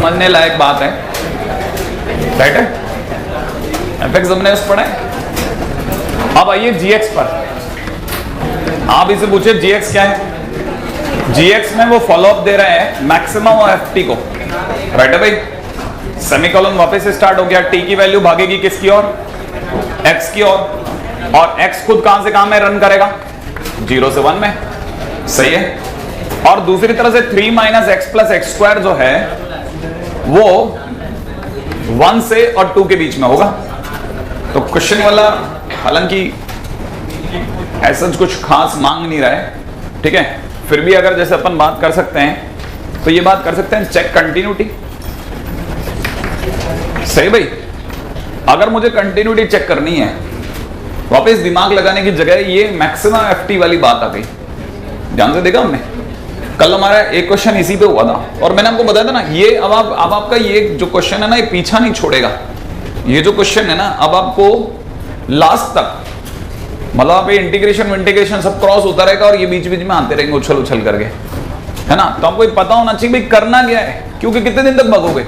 समझने लायक बात है, राइट है। एफएक्स हमने उस पढ़ा है। अब आइए जीएक्स पर। आप इसे पूछे जीएक्स क्या है। जीएक्स में वो फॉलो अप दे रहे हैं मैक्सिमम और एफटी को, राइट है भाई। सेमीकोलन वापस से स्टार्ट हो गया, टी की वैल्यू भागेगी किसकी ओर, एक्स की ओर, और एक्स खुद कहां से कहां में रन करेगा, 0 से 1 में, सही है। और दूसरी तरह से 3 minus x plus x square जो है वो 1 से और 2 के बीच में होगा। तो क्वेश्चन वाला हालांकि ऐसा कुछ खास मांग नहीं रहा है, ठीक है, फिर भी अगर जैसे अपन बात कर सकते हैं तो ये बात कर सकते हैं चेक कंटिन्यूटी, सही भाई। अगर मुझे कंटिन्यूटी चेक करनी है, वापस दिमाग लगाने की जगह ये मैक्सिमम एफटी वाली बात आ गई, ध्यान से देखा हमने। कल हमारा एक क्वेश्चन इसी पे हुआ था और मैंने आपको बताया था ना, ये अब आपका ये जो क्वेश्चन है ना, ये पीछा नहीं छोड़ेगा। ये जो क्वेश्चन है ना, अब आपको लास्ट तक मतलब आप इंटीग्रेशन सब क्रॉस होता रहेगा और ये बीच बीच में आते रहेंगे उछल उछल करके, है ना। तो आपको पता होना चाहिए भाई करना क्या है, क्योंकि कितने दिन तक भागोगे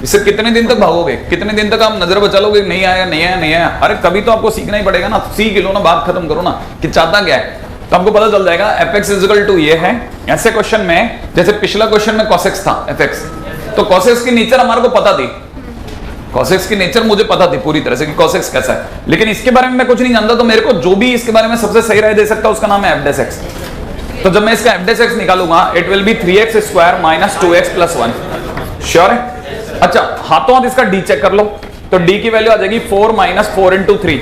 इससे, कितने दिन तक भागोगे, कितने दिन तक आप नजर बचा लोगे, नहीं आया नहीं आया नहीं आया। अरे कभी तो आपको सीखना ही पड़ेगा ना, सीख लो ना, बात खत्म करो ना कि चाहता क्या है, तो आपको पता चल जाएगा। fx इक्वल टू ये है। ऐसे क्वेश्चन में जैसे पिछला क्वेश्चन में cos x था fx, तो cos x की नेचर हमारे को पता थी, cos x की नेचर मुझे पता थी पूरी तरह से कि cos x कैसा है, लेकिन इसके बारे में मैं कुछ नहीं जानता। तो मेरे को जो भी इसके बारे में सबसे सही राय दे सकता है उसका नाम है f dash x। तो जब मैं इसका f dash x निकालूंगा, it will be 3x square minus 2x plus 1। Sure है? अच्छा, हाथों हाथ इसका d चेक कर लो, तो d की वैल्यू आ जाएगी 4 माइनस 4 इंटू 3,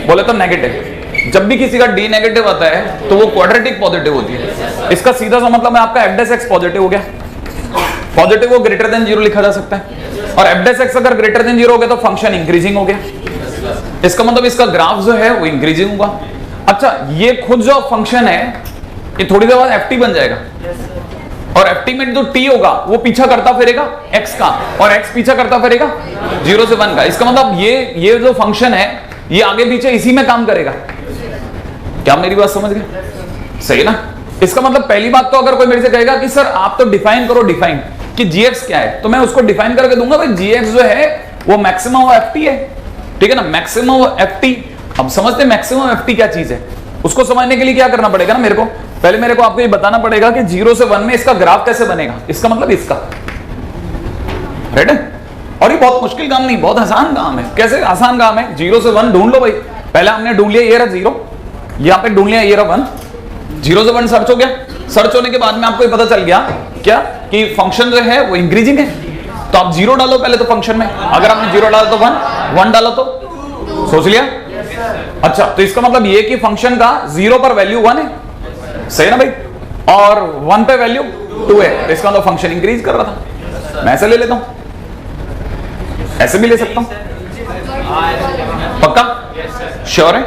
बोले तो नेगेटिव। जब भी किसी का d नेगेटिव आता है तो वो क्वाड्रेटिक पॉजिटिव होती है। इसका सीधा सा मतलब है आपका f dash x पॉजिटिव हो गया। पॉजिटिव को ग्रेटर देन 0 लिखा जा सकता है, और f dash x अगर ग्रेटर देन 0 हो गया तो फंक्शन इंक्रीजिंग हो गया। इसका मतलब इसका ग्राफ जो है वो इंक्रीजिंग होगा। अच्छा, ये खुद जो फंक्शन है ये थोड़ी देर बाद ft बन जाएगा, और ft में जो t होगा वो पीछा करता फिरेगा x का, और x पीछा करता फिरेगा 0 से 1 का। इसका मतलब ये जो फंक्शन है ये आगे पीछे इसी में काम करेगा। क्या मेरी बात समझ गए? सही ना। इसका मतलब पहली बात तो अगर कोई मेरे से कहेगा कि सर आप तो डिफाइन करो, डिफाइन कि gx क्या है, तो मैं उसको डिफाइन करके दूंगा भाई gx जो है वो मैक्सिमम ऑफ ft है, ठीक है ना, मैक्सिमम ऑफ ft। अब समझते हैं मैक्सिमम ft क्या चीज है। उसको समझने के लिए क्या करना पड़ेगा ना, मेरे को पहले आपको ये बताना पड़ेगा कि 0 से 1 में इसका ग्राफ कैसे बनेगा। इसका मतलब इसका, राइट है। और ये बहुत मुश्किल काम नहीं, बहुत आसान काम है। कैसे आसान काम है? 0 से 1 ढूंढ लो भाई। पहले हमने ढूंढ लिया ये रहा 0, यहाँ पे ढूंढ लिया ये रहा 1, 0 से 1 सर्च हो गया। सर्च होने के बाद में आपको ये पता चल गया क्या कि फंक्शन जो है वो इंक्रीजिंग है। तो आप 0 डालो पहले तो फंक्शन में, अगर आपने 0 डाला तो 1 डालो तो, सोच लिया। अच्छा, तो इसका मतलब ये कि फंक्शन का 0 पर वैल्यू 1 है, सही ना भाई, और 1 पे वैल्यू 2 है। तो इसका मतलब फंक्शन इंक्रीज कर रहा था। मैं ऐसे ले लेता हूं, ऐसे भी ले सकता हूं। पक्का? श्योर है?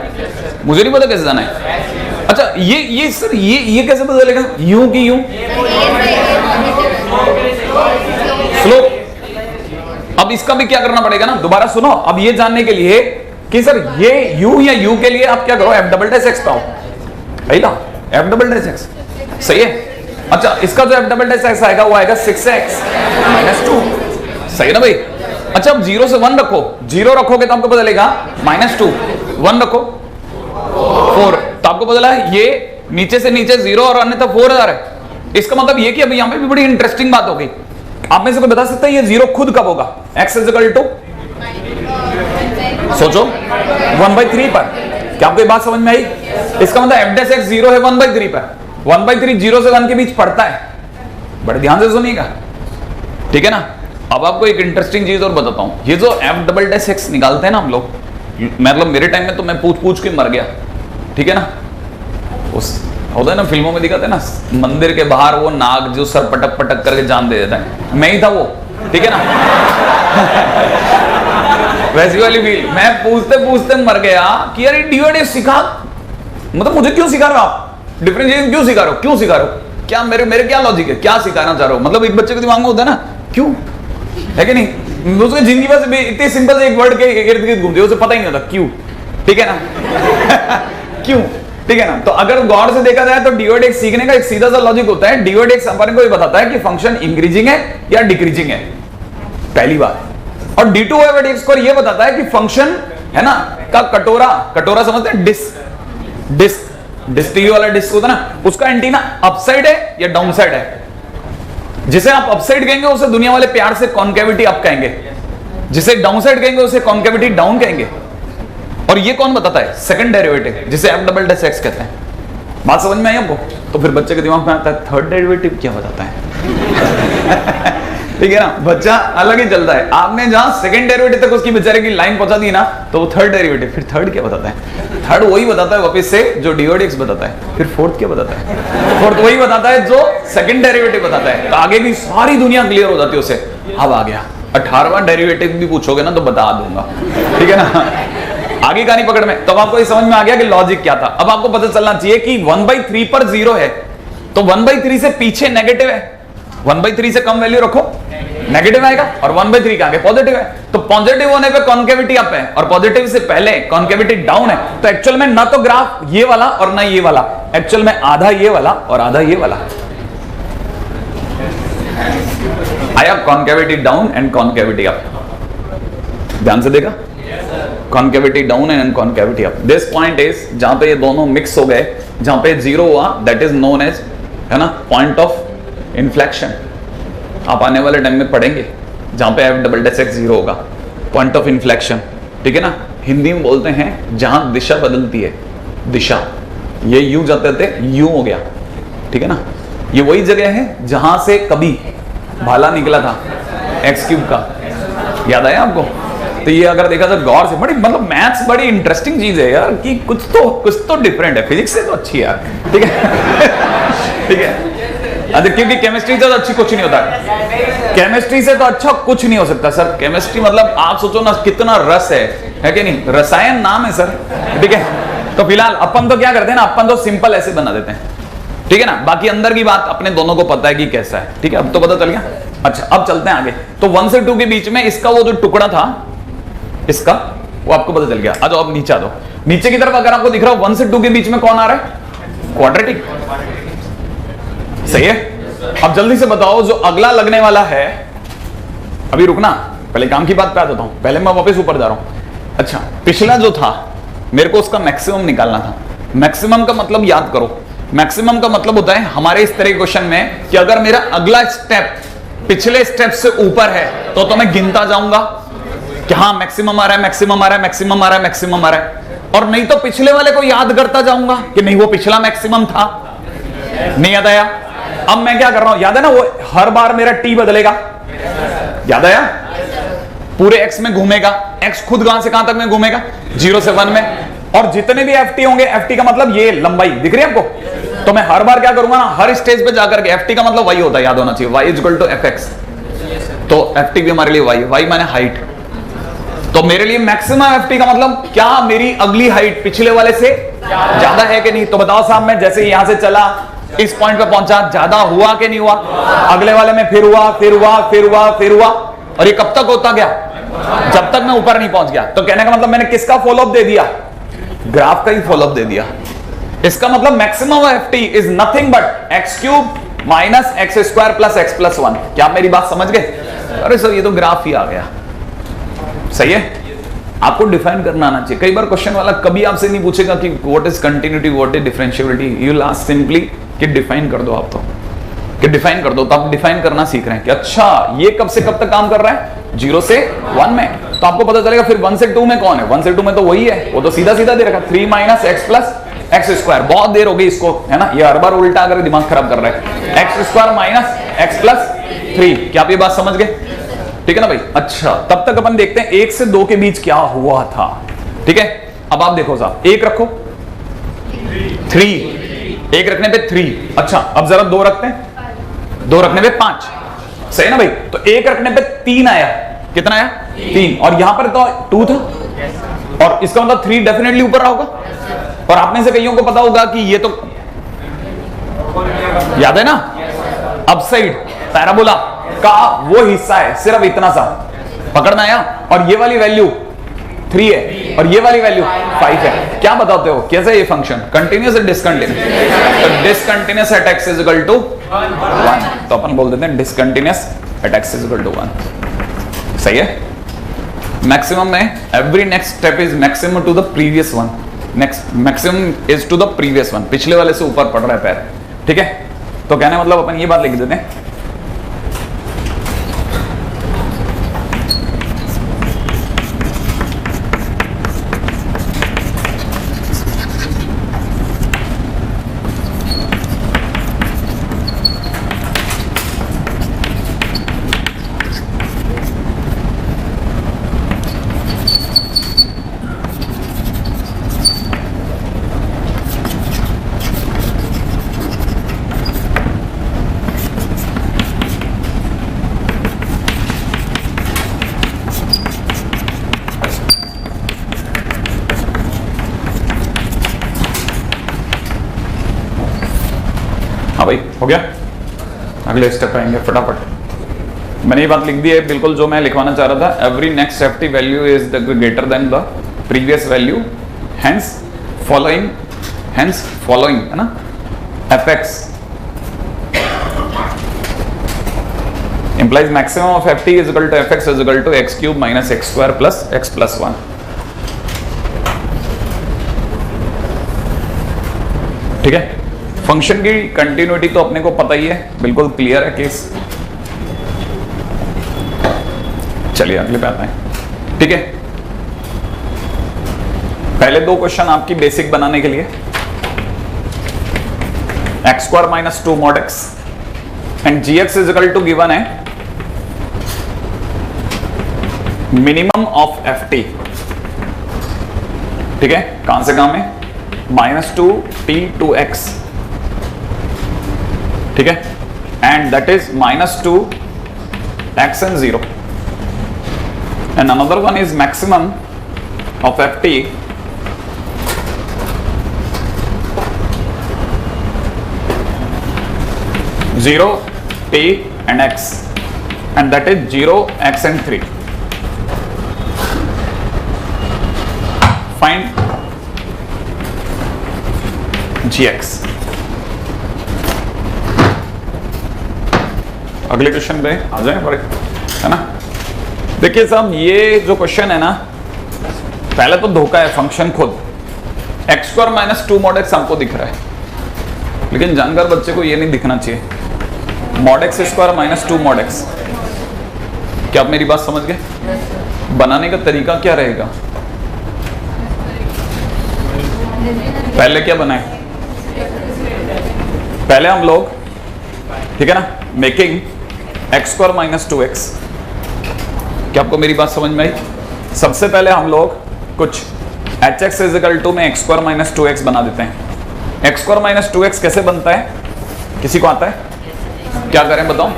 मुझे नहीं पता कैसे जाना है। अच्छा, ये सर ये कैसे पता चलेगा? यूं की यूं स्लो। अब इसका भी क्या करना पड़ेगा ना, दोबारा सुनो। अब ये जानने के लिए कि सर ये u या u के लिए आप क्या करो, f डबल डैश x पाओ, सही ना, f डबल डैश x, सही है। अच्छा, इसका जो f डबल डैश x आएगा वो आएगा 6x माइनस 2, सही ना भाई। अच्छा, अब 0 से 1 रखो, 0 रखोगे तो आपको पता चलेगा -2, 1 रखो 4, तो आपको पता चला ये नीचे से नीचे 0 और अन्यथा 4 आ रहा है। इसका मतलब ये कि अब यहाँ पे भी बड़ी इंटरेस्टिंग बात हो गई। आप में से कोई बता सकता है ये 0 खुद कब होगा? x इक्वल टू, सोचो, 1/3 पर। क्या आपको ये बात समझ में आई? इसका मतलब f dash x 0 है 1/3 पर, 1/3 0 से 1 के बीच पड़ता है। बड़े ध्यान से सुनिएगा, ठीक है ना। अब आपको एक इंटरेस्टिंग चीज और बताता हूं। ये जो f डबल डैश x निकालते हैं ना हम लोग, मतलब मेरे टाइम में तो मैं पूछ के मर गया, ठीक है ना। उस होता है ना फिल्मों में दिखाते हैं ना, मंदिर के बाहर वो नाग जो सर पटक पटक करके जान दे देता है, मैं ही था वो, ठीक है ना। वैसी वाली फील। मैं पूछते मर गया कि यार डिवाइड सिखा, मतलब मुझे क्यों सिखा रहे हो आप, डिफरेंशिएशन क्यों सिखा रहे हो, क्यों सिखा रहे हो, क्या मेरे क्या लॉजिक है, क्या सिखाना चाह रहे हो। मतलब एक बच्चे के दिमाग में होता है ना क्यों, है कि नहीं। उसके जिंदगी बस इतने सिंपल से एक वर्ड के इर्द गिर्द घूमते, उसे पता ही नहीं होता क्यों, ठीक है ना। क्यों, ठीक है ना। तो अगर गौर से देखा जाए तो डीओडेक्स सीखने का एक सीधा सा लॉजिक होता है, डीओडेक्स अपन को ये बताता है कि फंक्शन इंक्रीजिंग है या डिक्रीजिंग है, पहली बात। और D2 डीएक्स स्क्वायर ये बताता है कि फंक्शन है ना का कटोरा, कटोरा समझते हैं, डिस्क, डिस्क, डिस्क टीवी वाला डिस्क होता है ना, उसका एंटीना अपसाइड है या डाउन साइड है। जिसे आप अपसाइड कहेंगे उसे दुनिया वाले प्यार से कॉन्केविटी अप कहेंगे, जिसे डाउन साइड कहेंगे उसे कॉन्केविटी डाउन कहेंगे। और ये कौन बताता है? सेकंड डेरिवेटिव, जिसे F डबल डैश एक्स कहते हैं। बात समझ में आई आपको? तो फिर बच्चे के दिमाग में आता है थर्ड डेरिवेटिव क्या बताता है। ठीक है ना, बच्चा अलग ही चलता है। आपने जहां सेकंड डेरिवेटिव तक उसकी बेचारे की लाइन पहुंचा दी ना, तो वो थर्ड डेरिवेटिव, फिर थर्ड क्या बताता है? थर्ड वही बताता है वापस से जो डीओडेक्स बताता है। फिर फोर्थ क्या बताता है? फोर्थ वही बताता है जो सेकंड डेरिवेटिव बताता है। तो आगे की सारी दुनिया क्लियर हो जाती है उसे। अब आ गया 18वां डेरिवेटिव भी पूछोगे ना तो बता दूंगा, ठीक है ना। आगे कहानी पकड़ में, तब आपको ये समझ में आ गया कि लॉजिक क्या था। अब आपको पता चलना चाहिए कि 1/3 पर 0 है, तो 1/3 से पीछे नेगेटिव है। 1/3 से कम वैल्यू रखो, नेगेटिव आएगा, और 1/3 के आगे पॉजिटिव है। तो पॉजिटिव होने पे कॉन्केविटी अप है और पॉजिटिव से पहले कॉन्केविटी डाउन है। तो एक्चुअल में ना तो ग्राफ ये वाला और ना ये वाला, एक्चुअल में आधा ये वाला और आधा ये वाला। आया concavity down and concavity up. ध्यान से देखा, concavity down and concavity up. This point is जहां पे ये दोनों मिक्स हो गए, जहां पे 0 हुआ, दैट इज नोन एज, है ना, पॉइंट ऑफ इन्फ्लेक्शन। आप आने वाले टाइम में पढ़ेंगे जहां पे F डबल डैश एक्स 0 होगा, पॉइंट ऑफ इन्फ्लेक्शन, ठीक है ना। हिंदी में बोलते हैं जहां दिशा बदलती है, दिशा, ये यू जाते थे यू हो गया, ठीक है ना। ये वही जगह है जहां से कभी भाला निकला था x³ का, याद आया आपको? तो ये अगर देखा तो गौर से, बड़ी मतलब मैथ्स बड़ी इंटरेस्टिंग चीज है यार, कि कुछ तो डिफरेंट है, फिजिक्स से तो अच्छी है यार, ठीक है। ठीक है, अच्छा, क्योंकि केमिस्ट्री से तो अच्छी कुछ नहीं होता, केमिस्ट्री से तो अच्छा कुछ नहीं हो सकता सर। केमिस्ट्री मतलब आप सोचो ना कितना रस है कि नहीं, रसायन नाम है सर, ठीक है। तो फिलहाल अपन तो क्या करते हैं ना, अपन तो सिंपल ऐसे बना देते हैं, ठीक है ना। बाकी अंदर की बात अपने दोनों को पता है कि कैसा है, ठीक है। अब तो पता चल गया। अच्छा, अब चलते हैं आगे। तो 1 से 2 के बीच में इसका वो जो टुकड़ा था, इसका वो आपको पता चल गया। आ जाओ, अब नीचे आ जाओ। नीचे की तरफ अगर आपको दिख रहा हो 1 से 2 के बीच में कौन आ रहा है? क्वाड्रेटिक, सही है। अब जल्दी से बताओ जो अगला लगने वाला है, अभी रुकना, पहले काम की बात पे आ जाता हूं, पहले मैं वापस ऊपर जा रहा हूं। अच्छा, पिछला जो था मेरे को उसका मैक्सिमम निकालना था। मैक्सिमम का मतलब याद करो, मैक्सिमम का मतलब होता है हमारे इस तरह के क्वेश्चन में कि अगर मेरा अगला स्टेप पिछले स्टेप से ऊपर है तो मैं गिनता जाऊंगा कि हाँ मैक्सिमम आ रहा है, मैक्सिमम आ रहा है, मैक्सिमम आ रहा है, मैक्सिमम आ रहा है, और नहीं तो पिछले वाले को याद करता जाऊंगा कि नहीं वो पिछला मैक्सिमम था, नहीं याद आया। अब मैं क्या कर रहा हूं, याद है ना, वो हर बार मेरा टी बदलेगा, याद आया, पूरे एक्स में घूमेगा, एक्स खुद कहां से कहां तक में घूमेगा, 0 से 1 में, और जितने भी एफ टी होंगे, एफ टी का मतलब ये लंबाई दिख रही है आपको, तो मैं हर बार क्या करूंगा ना, हर स्टेज पे जाकर के, एफ टी का मतलब वाई होता है, याद होना चाहिए, Y is equal to F X, तो एफ टी भी हमारे लिए वाई, वाई माने हाइट, तो मेरे लिए मैक्सिमम एफ टी का मतलब क्या, मेरी अगली हाइट पिछले वाले से ज्यादा है कि नहीं। तो बताओ साहब, मैं जैसे यहां से चला इस पॉइंट पे पहुंचा, ज्यादा हुआ कि नहीं हुआ, अगले वाले में फिर हुआ, फिर हुआ, फिर हुआ, फिर हुआ, और ये कब तक होता गया, जब तक मैं ऊपर नहीं पहुंच गया। तो कहने का मतलब मैंने किसका फॉलोअप दे दिया, ग्राफ का ही फॉलोअप दे दिया। इसका मतलब maximum F T is nothing but x³ minus x² plus x+1। क्या आप मेरी बात समझ गए? अरे सर ये तो ग्राफ ही आ गया, सही है। आपको डिफाइन करना आना चाहिए। कई बार क्वेश्चन वाला कभी आपसे नहीं पूछेगा कि what is continuity, what is differentiability, you will ask simply कि डिफाइन कर दो आप, तो कि डिफाइन कर दो, तो आप डिफाइन करना सीख रहे हैं कि अच्छा ये कब से कब तक काम कर रहा है, 0 से 1 में, तो आपको पता चलेगा फिर 1 से 2 में कौन है, 1 से 2 में तो वही है, वो तो सीधा सीधा दे रखा 3 माइनस एक्स प्लस x²। बहुत देर हो गई इसको, है ना, ये हर बार उल्टा अगर दिमाग खराब कर रहा है, x² माइनस x प्लस 3। क्या आप ये बात समझ गए? ठीक है ना भाई। अच्छा, तब तक अपन देखते हैं 1 से 2 के बीच क्या हुआ था, ठीक है। अब आप देखो साहब, 1 रखो, 3, 1 रखने पे 3, अच्छा अब जरा 2 रखते हैं, 2 रखने पे 5, सही है ना भाई। तो 1 रखने पे 3 आया, कितना आया, 3, और यहां पर तो 2 था, और इसका मतलब 3 डेफिनेटली ऊपर रहा होगा। और आप में से कईयों को पता होगा कि ये तो याद है ना, अपसाइड पैराबोला का वो हिस्सा है, सिर्फ इतना सा पकड़ना आया, और ये वाली वैल्यू 3 है और ये वाली वैल्यू 5 है। क्या बताते हो कैसे ये फंक्शन कंटिन्यूअस है डिसकंटिन्यूअस? तो discontinuous at x is equal to 1, तो अपन बोल देते हैं discontinuous at x is equal to 1। सही है। मैक्सिमम में every next step is maximum to the previous one, next maximum is to the previous one, पिछले वाले से ऊपर पड़ रहा है पैर। ठीक है, तो कहने मतलब अपन ये बात लिख देते हैं भाई, हो गया। अगले स्टेप आएंगे फटाफट। मैंने ये बात लिख दी है बिल्कुल जो मैं लिखवाना चाह रहा था। Every next FT value is the greater than the previous value, hence following है ना, fx implies maximum of ft is equal to fx is equal to x cube minus x square plus x plus 1। ठीक है, function की continuity तो अपने को पता ही है, बिल्कुल क्लियर है केस। चलिए अगले पे आते हैं। ठीक है, पहले दो क्वेश्चन आपकी बेसिक बनाने के लिए, x square minus 2 mod x and g x is equal to given है मिनिमम ऑफ एफ टी। ठीक है, कहां से कहां में, -2t to x। ठीक है, and that is -2 x and 0 and another one is maximum of ft (0, t and x) and that is 0, x and 3। find gx। अगले क्वेश्चन पे आ जाए पर, है ना। देखिए साहब, ये जो क्वेश्चन है ना, पहले तो धोखा है फंक्शन खुद। X square minus 2 mod x हमको दिख रहा है, लेकिन जानकर बच्चे को ये नहीं दिखना चाहिए। mod x square minus 2 mod x। क्या आप मेरी बात समझ गए? बनाने का तरीका क्या रहेगा? पहले क्या बनाए, पहले हम लोग, ठीक है ना, making x square minus 2x। क्या आपको मेरी बात समझ में आई? सबसे पहले हम लोग कुछ h x is equal to में एक्स स्क्वायर माइनस 2x बना देते हैं। एक्स स्क्वायर माइनस 2x कैसे बनता है, किसी को आता है? क्या करें बताओ?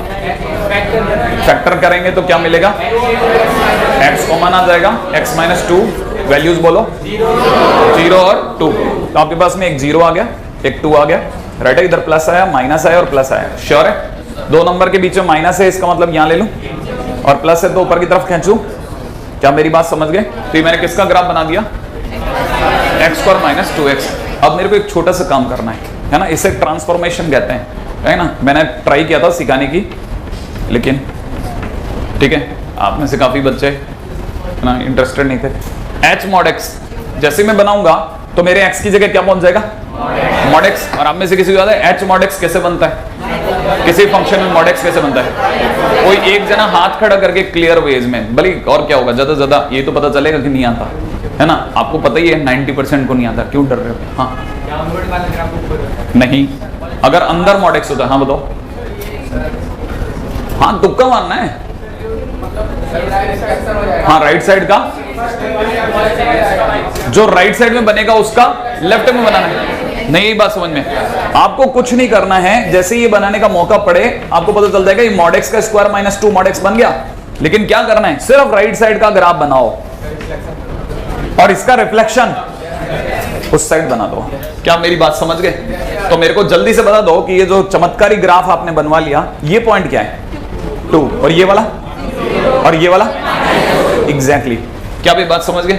फैक्टर करेंगे तो क्या मिलेगा, x कॉमन आ जाएगा, x माइनस 2, वैल्यूज बोलो 0 और 2। तो आपके पास में एक 0 आ गया, एक 2 आ गया, राइट है। इधर प्लस आया, माइनस आया और प्लस आया। श्योर है? दो नंबर के बीच में माइनस है, इसका मतलब यहां ले लूं, और प्लस है तो ऊपर की तरफ खींचूं। क्या मेरी बात समझ गए? तो ये मैंने किसका ग्राफ बना दिया, एक्स स्क्वायर माइनस 2x। अब मेरे को एक छोटा सा काम करना है ना, इसे ट्रांसफॉर्मेशन कहते हैं, है ना। मैंने ट्राई किया था सिखाने की, लेकिन ठीक है, आप में से काफी बच्चे है ना इंटरेस्टेड नहीं थे। एच mod x जैसे मैं बनाऊंगा तो मेरे x की जगह क्या पहुंच जाएगा, mod x। और आप में से किसी को याद है h mod x कैसे बनता है, किसी फंक्शन में mod x कैसे बनता है? कोई एक जना हाथ खड़ा करके क्लियर वेज में, भले और क्या होगा, ज्यादा ज्यादा ये तो पता चलेगा कि नहीं आता, है ना। आपको पता ही है 90% को नहीं आता, क्यों डर रहे हो? हाँ नहीं, अगर अंदर mod x होता है, हाँ बताओ। हाँ तुक्का मारना है, हाँ राइट साइड का, जो राइट साइड में बनेगा उसका लेफ्ट में बनाना है। नहीं, बात समझ में, आपको कुछ नहीं करना है। जैसे ये बनाने का मौका पड़े आपको पता चल जाएगा ये mod x का स्क्वायर माइनस 2 mod x बन गया। लेकिन क्या करना है, सिर्फ राइट साइड का ग्राफ बनाओ और इसका रिफ्लेक्शन उस साइड बना दो। क्या मेरी बात समझ गए? तो मेरे को जल्दी से बता दो कि ये जो चमत्कारी ग्राफ आपने बनवा लिया, ये पॉइंट क्या है, 2, और ये वाला, और ये वाला एग्जैक्टली क्या भी बात समझ गए?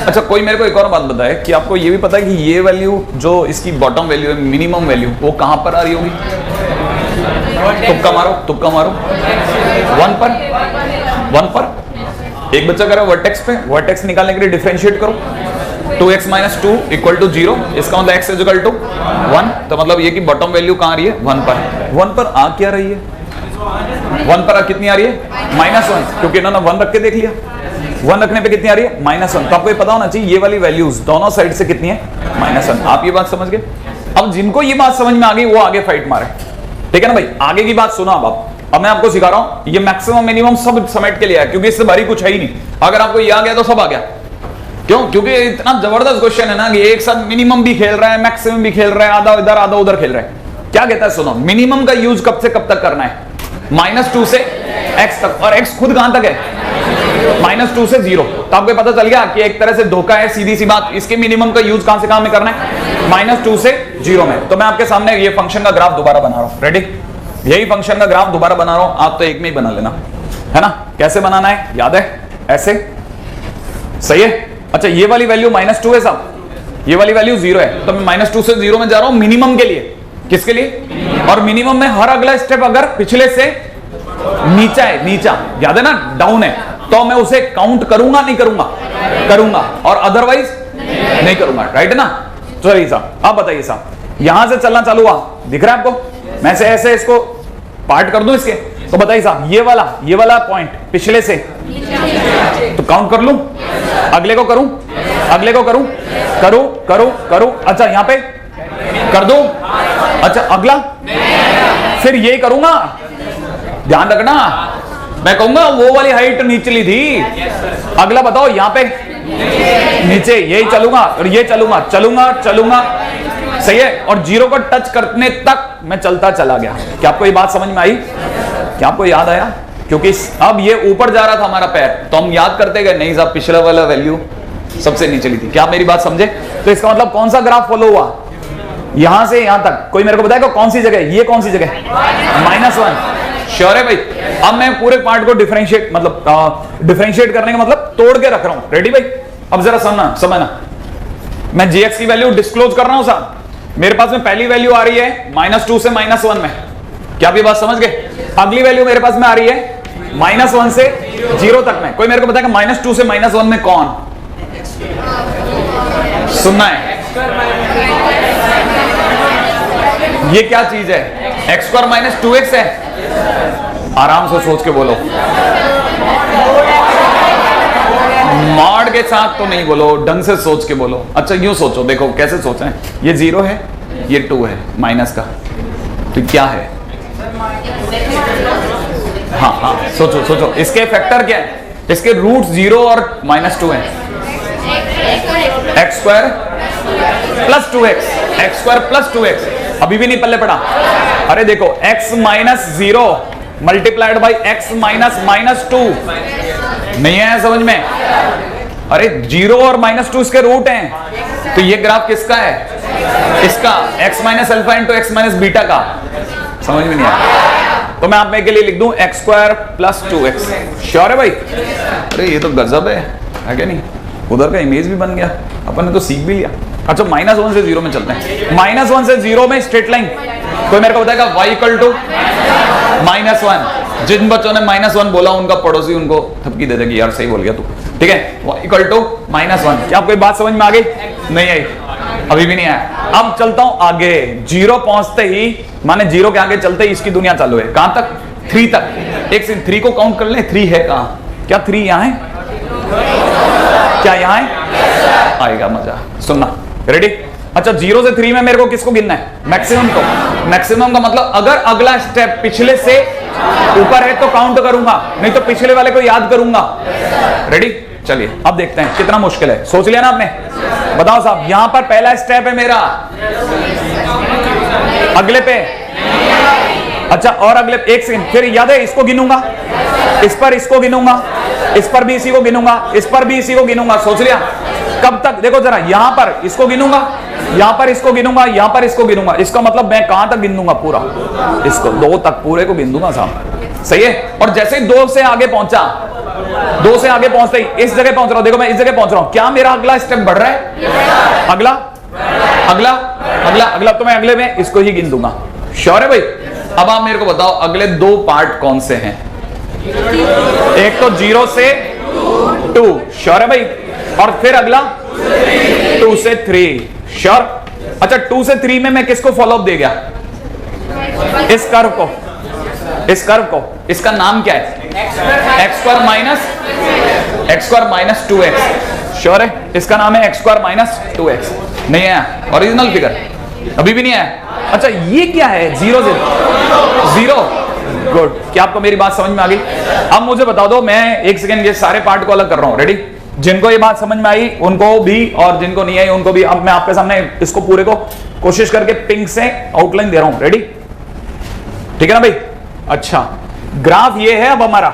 अच्छा कोई मेरे को एक और बात बताए कि आपको ये भी पता है कि ये वैल्यू जो इसकी बॉटम वैल्यू है, मिनिमम वैल्यू, वो कहां पर आ रही होगी? तुक्का मारो, तुक्का मारो। 1 पर, 1 पर। एक बच्चा कह रहा है वर्टेक्स पे, वर्टेक्स निकालने के लिए डिफरेंशिएट करो। 2x - 2 = 0, इसका मतलब x = 1, तो मतलब ये कि बॉटम वैल्यू कहां आ रही है? 1 पर। 1 पर आ क्या रही है? 1 पर कितनी आ रही है? -1, क्योंकि इन्होंने 1 रख के देख लिया। 1 रखने पे कितनी आ रही है? -1। तो आपको ये पता होना चाहिए ये वाली वैल्यूज दोनों साइड से कितनी है? -1। आप ये बात समझ गए? अब जिनको ये बात समझ में आ गई वो आगे फाइट मारे, ठीक है ना भाई? आगे की बात सुनो अब मैं आपको सिखा रहा हूं, ये मैक्सिमम मिनिमम सब समेट के लिए है, क्योंकि इससे भारी कुछ है ही नहीं। अगर आपको ये आ गया तो सब आ गया। क्यों? क्योंकि इतना जबरदस्त क्वेश्चन है ना कि एक साथ मिनिमम भी खेल रहा है, मैक्सिमम भी खेल रहा है, आधा इधर आधा उधर खेल रहा है। क्या कहता है सुनो, मिनिमम का यूज कब से कब तक करना है? -2 से x तक, और x खुद कहां तक है? -2 से 0। तो आपको पता चल गया कि एक तरह से धोखा है, सीधी सी बात। इसके मिनिमम का यूज कहां से कहां में करना है? -2 से 0 में। तो मैं आपके सामने ये फंक्शन का ग्राफ दोबारा बना रहा हूं। रेडी? यही फंक्शन का ग्राफ दोबारा बना रहा हूं, आप तो एक में ही बना लेना, है ना? कैसे बनाना है याद है? ऐसे, सही है? अच्छा ये वाली वैल्यू -2 है साहब, ये वाली वैल्यू 0 है, तो मैं -2 से 0 में जा रहा हूं मिनिमम के लिए। किसके लिए? और मिनिमम में हर अगला स्टेप अगर पिछले से नीचा है, नीचा याद है ना, डाउन है, तो मैं उसे काउंट करूंगा नहीं करूंगा? करूंगा, और अदरवाइज नहीं करूंगा, राइट है ना? चलिए साहब आप बताइए साहब, यहां से चलना चालू हुआ, दिख रहा है आपको? मैं से ऐसे इसको पार्ट कर दूं इसके, तो बताइए साहब ये वाला पॉइंट पिछले से तो काउंट कर लूं, अगले को करूं, अगले को करूं, करूं, अच्छा यहां पे कर दूं, अच्छा अगला, फिर ये करूंगा। ध्यान रखना, मैं कहूंगा वो वाली हाइट निचली थी, अगला बताओ यहां पे नीचे, यही चलूंगा और ये चलूंगा, सही है? और 0 को टच करने तक मैं चलता चला गया। क्या आपको ये बात समझ में आई? क्या आपको याद आया? क्योंकि अब ये ऊपर जा रहा था हमारा पैर, तो हम याद करते गए, नहीं साहब पिछला वाला वैल्यू सबसे नीचली थी। क्या आप मेरी बात समझे? तो इसका मतलब कौन सा ग्राफ फॉलो हुआ? यहां से यहां तक। कोई मेरे को बताएगा कौन सी जगह? ये कौन सी जगह? -1। श्योर है भाई? अब मैं पूरे पार्ट को डिफरेंशिएट करने का मतलब तोड़ के रख रहा हूं। रेडी भाई? अब जरा समझना, मैं gx की वैल्यू डिस्क्लोज कर रहा हूं साहब। मेरे पास में पहली वैल्यू आ रही है -2 से -1 में। क्या आप ये बात समझ गए? अगली वैल्यू मेरे पास में आ रही है -1 से 0 तक में। कोई मेरे को बताएगा -2 से -1 में कौन? सुनना है, ये क्या चीज है? x² - 2x है। आराम से सोच के बोलो, मॉड के साथ तो नहीं बोलो, ढंग से सोच के बोलो। अच्छा यूं सोचो, देखो कैसे सोचें, ये 0 है, ये 2 है माइनस का, तो क्या है? हाँ सोचो, इसके फैक्टर क्या है? इसके रूट 0 और -2 है। x² + 2x, अभी भी नहीं पल्ले पड़ा। अरे देखो x - 0 मल्टीप्लाइड बाई x - -2, नहीं है समझ में? अरे 0 और -2 इसके रूट हैं, तो ये ग्राफ किसका है? इसका, x - अल्फा × x - बीटा का। समझ में नहीं आया? तो मैं आप में के लिए लिख दूं x² + 2x। श्योर है भाई? अरे ये तो गजब है क्या नहीं? उधर का इमेज भी बन गया, अपन ने तो सीख भी लिया। अच्छा -1 से 0 में चलते हैं। -1 से 0 में स्ट्रेट लाइन। कोई मेरे को बताएगा y = -1। जिन बच्चों ने -1 बोला उनका पड़ोसी उनको थपकी दे देगी, यार सही बोल गया तू, ठीक है? y = -1। क्या आपको बात समझ में आ गई? नहीं आई? अभी भी नहीं आया? अब चलता हूं आगे। 0 पहुंचते ही, माने 0 के आगे चलते ही इसकी दुनिया चालू है। कहां तक? 3 तक। एक से 3 को काउंट कर ले, 3 है कहां? क्या 3 यहां है? क्या यहां है? आएगा मजा, सुनना। रेडी? अच्छा 0 से 3 में मेरे को किसको गिनना है? मैक्सिमम को। मैक्सिमम का मतलब अगर अगला स्टेप पिछले से ऊपर है तो काउंट करूंगा, नहीं तो पिछले वाले को याद करूंगा। रेडी? चलिए अब देखते हैं कितना मुश्किल है। सोच लिया ना आपने? बताओ साहब, यहां पर पहला स्टेप है मेरा, अगले पे, अच्छा और अगले, एक सेकंड, फिर याद है इसको गिनूंगा, इस पर इसको गिनूंगा, इस पर भी इसी को गिनूंगा, इस पर भी इसी को गिनूंगा। सोच लिया? कब तक? देखो जरा, यहां पर इसको गिनूंगा, यहां पर इसको गिनूंगा, यहां पर इसको गिनूंगा, इसका मतलब मैं कहां तक गिन दूंगा? पूरा इसको 2 तक पूरे को गिन दूंगा साहब, सही है। और जैसे ही 2 से आगे पहुंचा, 2 से आगे पहुंचते ही इस जगह पहुंच रहा हूं, देखो मैं इस जगह पहुंच रहा हूं, क्या मेरा अगला स्टेप बढ़ रहा है? अगला अगला अगला अगला तो मैं अगले में इसको ही गिन दूंगा। श्योर है भाई? अब आप मेरे को बताओ अगले 2 पार्ट कौन से हैं? एक तो 0 से 2, श्योर है भाई? और फिर अगला 2 से 3, श्योर? अच्छा 2 से 3 में मैं किसको फॉलो अप दे गया? इस कर्व को, इस कर्व को, इसका नाम क्या है? X square minus 2x, sure है? इसका नाम है एक्स स्क्वायर माइनस 2x। नहीं आया ओरिजिनल फिगर? अभी भी नहीं आया? अच्छा ये क्या है? 0 से 0, गुड। क्या आपको मेरी बात समझ में आ गई? अब मुझे बता दो, मैं एक सेकेंड ये सारे पार्ट को अलग कर रहा हूं, रेडी? जिनको ये बात समझ में आई उनको भी, और जिनको नहीं आई उनको भी। अब मैं आपके सामने इसको पूरे को कोशिश करके पिंक से आउटलाइन दे रहा हूं, रेडी? ठीक है ना भाई? अच्छा ग्राफ ये है अब हमारा,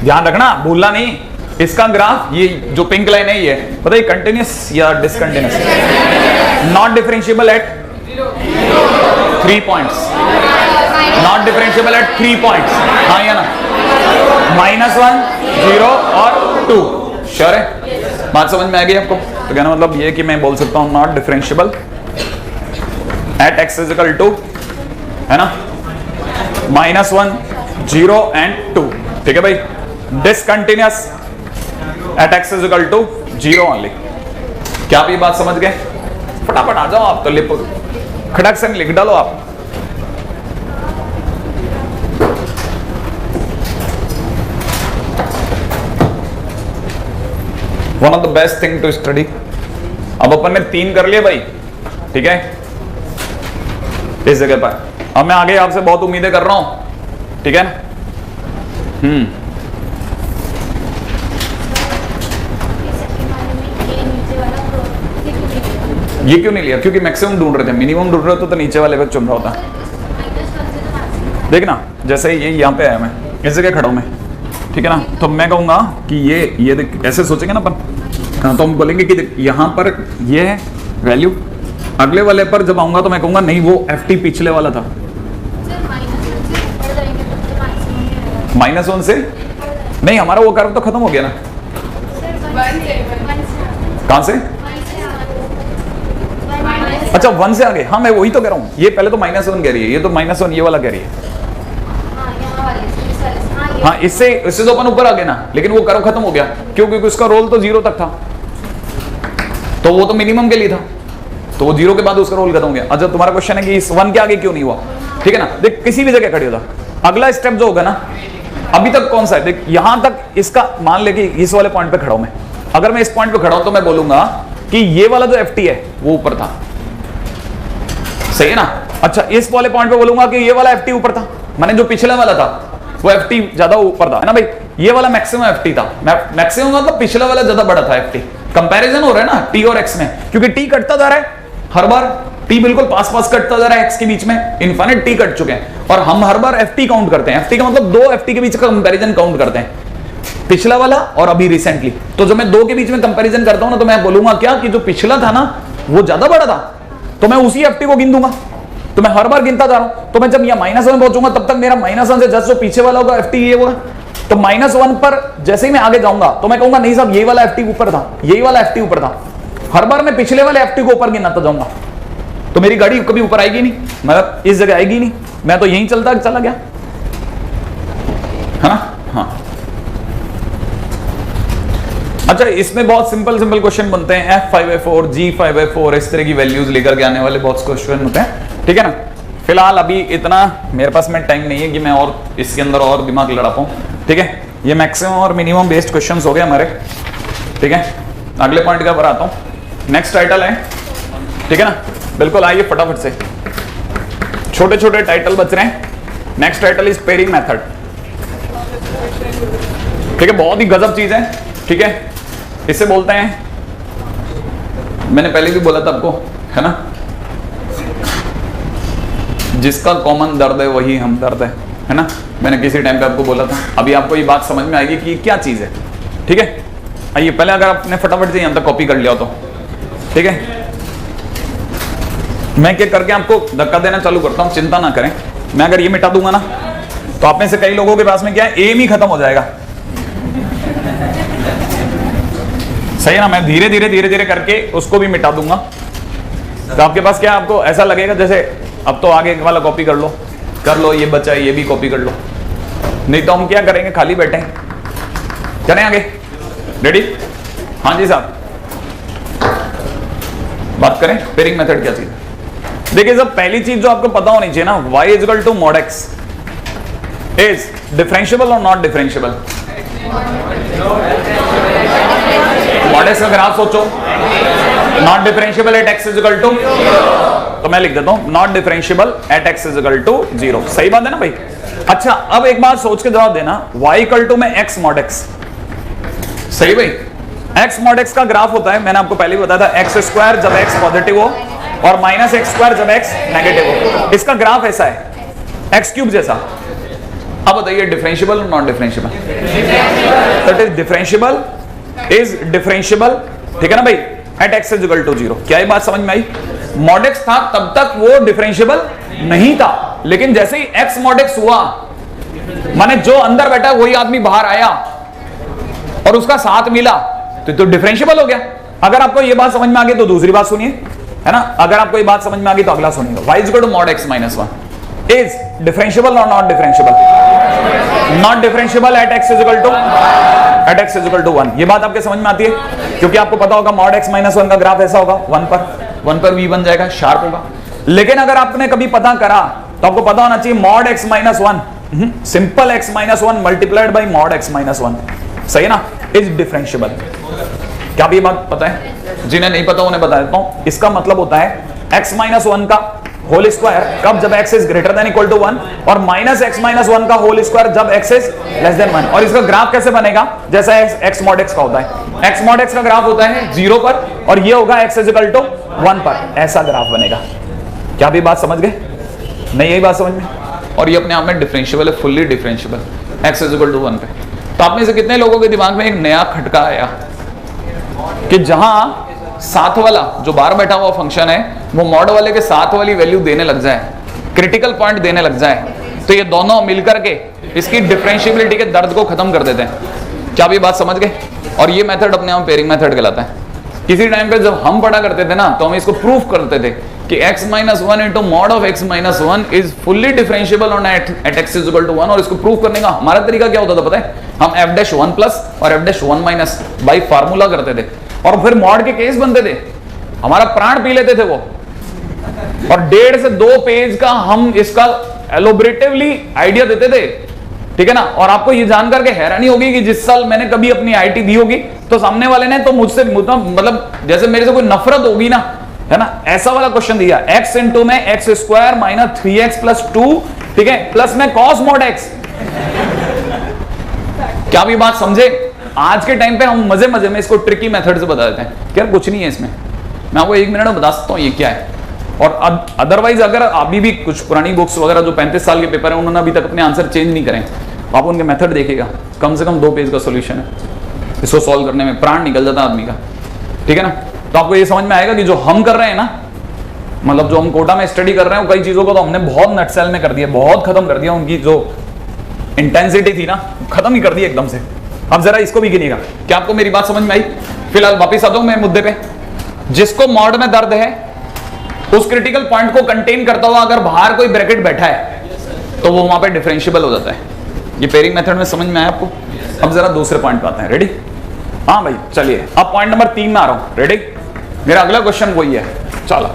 ध्यान रखना, भूलना नहीं। इसका ग्राफ ये जो पिंक लाइन है ये बताइए कंटिन्यूस या discontinuous? Not differentiable eight 3 points, not differentiable eight 3 points, हाँ या ना? -1, 0 और 2, श्योर है? बात समझ में आ गई आपको? तो कहना मतलब ये कि मैं बोल सकता हूं not differentiable at x equal to, है ना, -1, 0 एंड 2, ठीक है भाई? Discontinuous at x equal to 0 only. क्या आप ये बात समझ गए? फटाफट आ जाओ आप तो, लिप खड़क से लिख डालो आप। One of the best thing to study. अब अपन ने 3 कर लिए भाई, ठीक है, इस जगह पर। अब मैं आगे आपसे बहुत उम्मीदें कर रहा हूं, ठीक है ना? ये क्यों नहीं लिया? क्योंकि मैक्सिमम ढूंढ रहे थे, मिनिमम ढूंढ रहे तो नीचे वाले पे चुन रहा होता। देखना जैसे ये यहाँ पे आया, मैं इस जगह खड़ा हूं मैं, ठीक है ना? तो मैं कहूंगा कि ये देख, ऐसे सोचेंगे ना अपन, तो हम बोलेंगे कि यहां पर ये है वैल्यू, अगले वाले पर जब आऊंगा तो मैं कहूंगा नहीं वो ft पिछले वाला था। -1 से नहीं, हमारा वो कर्व तो खत्म हो गया ना। कहां से? अच्छा 1 से आगे, हाँ मैं वही तो कह रहा हूं। ये पहले तो -1 कह रही है, ये तो -1 ये वाला कह रही है। हाँ इससे तो अपन ऊपर आ गए ना, लेकिन वो कर्व खत्म हो गया। क्यों? क्योंकि उसका रोल तो 0 तक था, तो वो तो मिनिमम के लिए था, तो वो 0 के बाद उसका रोल खत्म हो गया। अच्छा तुम्हारा क्वेश्चन है कि इस 1 के आगे क्यों नहीं हुआ? ठीक है ना? देख किसी भी जगह खड़ी होता, अगला स्टेप जो होगा ना, अभी तक कौन सा है? देख यहां तक इसका मान ले कि इस वाले पॉइंट पे खड़ा हूं मैं। अगर मैं इस पॉइंट पे खड़ा हूं तो मैं बोलूंगा कि ये वाला जो ft है वो ऊपर था, सही है ना? अच्छा इस वाले पॉइंट पे बोलूंगा कि ये वाला ft ऊपर था, माने जो पिछले वाला था वो ft ज्यादा ऊपर था, है ना भाई? ये वाला मैक्सिमम ft था, मैक्सिमम मतलब पिछला वाला ज्यादा बड़ा था ft। कंपैरिजन हो रहा है ना t और x में, क्योंकि t कटता जा रहा है हर बार, t बिल्कुल पास कटता जा रहा है x के बीच में, इनफाइनाइट t कट चुके हैं, और हम हर बार ft काउंट करते हैं। ft का मतलब 2 ft के बीच का कंपैरिजन काउंट करते हैं, पिछला वाला और अभी रिसेंटली। तो जब मैं 2 के बीच में कंपैरिजन करता हूं ना, तो मैं बोलूंगा क्या कि जो पिछला था ना वो ज्यादा बड़ा था, तो मैं उसी ft को गिन दूंगा। तो मैं हर बार गिनता जा रहा हूं, तो मैं जब यहाँ -1 में पहुंचूंगा तब तक मेरा -1 से जस्ट जो पीछे वाला होगा ft ये होगा। तो -1 पर जैसे ही मैं आगे जाऊंगा तो मैं कहूंगा नहीं साहब ये वाला ft ऊपर था, यही वाला ft ऊपर था। हर बार मैं पिछले वाले ft को ऊपर गिनता जाऊंगा, तो मेरी गाड़ी कभी ऊपर आएगी नहीं, मतलब इस जगह आएगी नहीं, मैं तो यहीं चला गया, है ना? हाँ अच्छा इसमें बहुत सिंपल क्वेश्चन बनते हैं, F5F4 G5F4 इस तरह की वैल्यूज लेकर के आने वाले बहुत क्वेश्चन होते हैं, ठीक है ना? फिलहाल अभी इतना मेरे पास में टाइम नहीं है कि मैं और इसके अंदर और दिमाग लड़ा पाऊं, ठीक है? ये मैक्सिमम और मिनिमम बेस्ड क्वेश्चंस हो गए हमारे, ठीक है? अगले पॉइंट का पर आता हूं, नेक्स्ट टाइटल है, ठीक है ना? बिल्कुल आइए फटाफट से, छोटे छोटे टाइटल बच रहे हैं। Next title is pairing method, ठीक है? बहुत ही गजब चीज है, ठीक है? इससे बोलते हैं, मैंने पहले भी बोला था आपको, है ना, जिसका कॉमन दर्द है वही हमदर्द है ना? मैंने किसी टाइम पे आपको बोला था। अभी आपको ये बात समझ में आएगी कि क्या चीज है, ठीक है? आइए पहले अगर आपने फटाफट से यहां तक कॉपी कर लिया हो तो, ठीक है? मैं क्या करके आपको धक्का देना चालू करता हूं, चिंता ना करें। मैं अगर ये मिटा दूंगा ना तो आप में से कई लोगों के पास में क्या है, एम ही खत्म हो जाएगा। सही है ना? मैं धीरे धीरे धीरे धीरे करके उसको भी मिटा दूंगा, तो आपके पास क्या, आपको ऐसा लगेगा जैसे अब तो आगे वाला कॉपी कर लो, ये बचा है ये भी कॉपी कर लो। नहीं तो हम क्या करेंगे, खाली बैठे चलें आगे। रेडी? हाँ जी साहब, बात करें पेयरिंग मेथड क्या चीज है। देखिए सब, पहली चीज जो आपको पता होनी चाहिए ना, y is equal to mod x is differentiable और नॉट डिफरेंशिएबल। mod x का ग्राफ सोचो, not differentiable at x is equal to, तो मैं लिख देता हूं not differentiable at x is equal to 0। सही बात है ना भाई? अच्छा, अब एक बात सोच के जवाब देना, y इक्वल टू में x mod x। सही भाई? x mod x का ग्राफ होता है, मैंने आपको पहले ही बताया था, x स्क्वायर जब x पॉजिटिव हो और माइनस x स्क्वायर जब x नेगेटिव हो। इसका ग्राफ ऐसा है, x क्यूब जैसा। अब बताइए डिफरेंशिएबल और not differentiable? That is differentiable, is differentiable, ठीक है ना भाई, at x is equal to 0। क्या ये बात समझ में आई? mod x था तब तक वो डिफरेंशिएबल नहीं था, लेकिन जैसे ही x mod x हुआ, माने जो अंदर बैठा वही आदमी बाहर आया और उसका साथ मिला तो डिफरेंशिएबल हो गया। अगर आपको ये बात समझ में आ गई तो दूसरी बात सुनिए, है ना? अगर आपको ये बात समझ में आ गई तो अगला सुनिएगा। y is equal to mod x minus 1 is differentiable और not differentiable? Not differentiable at x is equal to 1। ये बात आपके समझ में आती है? क्योंकि आपको पता होगा mod x माइनस 1 का ग्राफ ऐसा होगा, 1 पर v बन जाएगा, शार्प होगा। लेकिन अगर आपने कभी पता करा तो आपको पता होना चाहिए mod x minus 1, simple x minus 1 multiplied by mod x minus 1, सही है ना, इज डिफरेंशिएबल। क्या भी बात पता है? जिन्हें नहीं पता उन्हें बता देता हूं। इसका मतलब होता है x माइनस 1 का होल स्क्वायर कब, जब x is greater than equal to 1, और माइनस x माइनस 1 का होल स्क्वायर जब x इज लेस देन 1। और इसका ग्राफ कैसे बनेगा? जैसा x mod x का होता है, x mod x का ग्राफ होता है 0 पर और ये होगा x इज इक्वल टू 1 पर, ऐसा ग्राफ बनेगा। क्या भी बात समझ गए? नहीं यही बात समझ में? और ये अपने आप में डिफरेंशिएबल है, fully differentiable, x is equal to 1 पे। तो आप में से कितने लोगों के दिमाग में एक नया खटका आया कि जहां साथ वाला जो बाहर बैठा हुआ फंक्शन है वो मॉड वाले के साथ वाली वैल्यू देने लग जाए, क्रिटिकल पॉइंट देने लग जाए, तो ये दोनों मिलकर के इसकी डिफरेंशिएबिलिटी के दर्द को खत्म कर देते हैं। क्या आप ये बात समझ गए? और ये मेथड अपने आप पेयरिंग मेथड कहलाता है। किसी टाइम पे जब हम पढ़ा करते थे ना तो हम इसको प्रूफ करते थे कि x minus 1 into mod of x minus 1 is fully differentiable on at x is equal to 1। और इसको प्रूफ करने का हमारा तरीका क्या होता था पता है? हम f'1 प्लस और f'1 माइनस बाई फार्मूला करते थे और फिर मॉड के केस बनते थे, हमारा प्राण पी लेते थे वो, और 1.5 से 2 पेज का हम इसका एलोबरेटिवली आइडिया देते थे, ठीक है ना? और आपको ये जानकर के हैरानी होगी कि जिस साल मैंने कभी अपनी आईटी दी होगी तो सामने वाले ने तो मुझसे मतलब जैसे मेरे से कोई नफरत होगी ना, है ना, ऐसा वाला क्वेश्चन दिया, x इंटू में x square minus 3x plus 2, ठीक है, प्लस में कॉस मॉड x। क्या भी बात समझे? आज के टाइम पे हम मजे मजे में इसको ट्रिकी मेथड से बता देते हैं, क्या कुछ नहीं है इसमें, मैं आपको 1 मिनट में बता सकता हूँ ये क्या है। और अदरवाइज अगर अभी भी कुछ पुरानी बुक्स वगैरह जो 35 साल के पेपर है उन्होंने अभी तक अपने आंसर चेंज नहीं करें, आप उनके मेथड देखिएगा, कम से कम 2 पेज का सॉल्यूशन है, इसको सॉल्व करने में प्राण निकल जाता है आदमी का, ठीक है ना? तो आपको ये समझ में आएगा कि जो हम कर रहे हैं ना, मतलब जो हम कोटा में स्टडी कर रहे हैं, कई चीजों को तो हमने बहुत नटसेल में कर दिया, बहुत खत्म कर दिया, उनकी जो इंटेंसिटी थी ना खत्म ही कर दी एकदम से। अब जरा इसको भी गिनिएगा। क्या आपको मेरी बात समझ में आई? फिलहाल वापिस आ जाऊं मैं मुद्दे पे। जिसको मॉड में दर्द है उस क्रिटिकल पॉइंट को कंटेन करता हुआ अगर बाहर कोई ब्रैकेट बैठा है तो वो वहां पे डिफरेंशिएबल हो जाता है। ये पेयरिंग मेथड में समझ में आया आपको? अब जरा दूसरे पॉइंट पे आते हैं। रेडी? हाँ भाई चलिए, अब पॉइंट नंबर 3 में आ रहा हूं। रेडी? मेरा अगला क्वेश्चन वही है, चलो।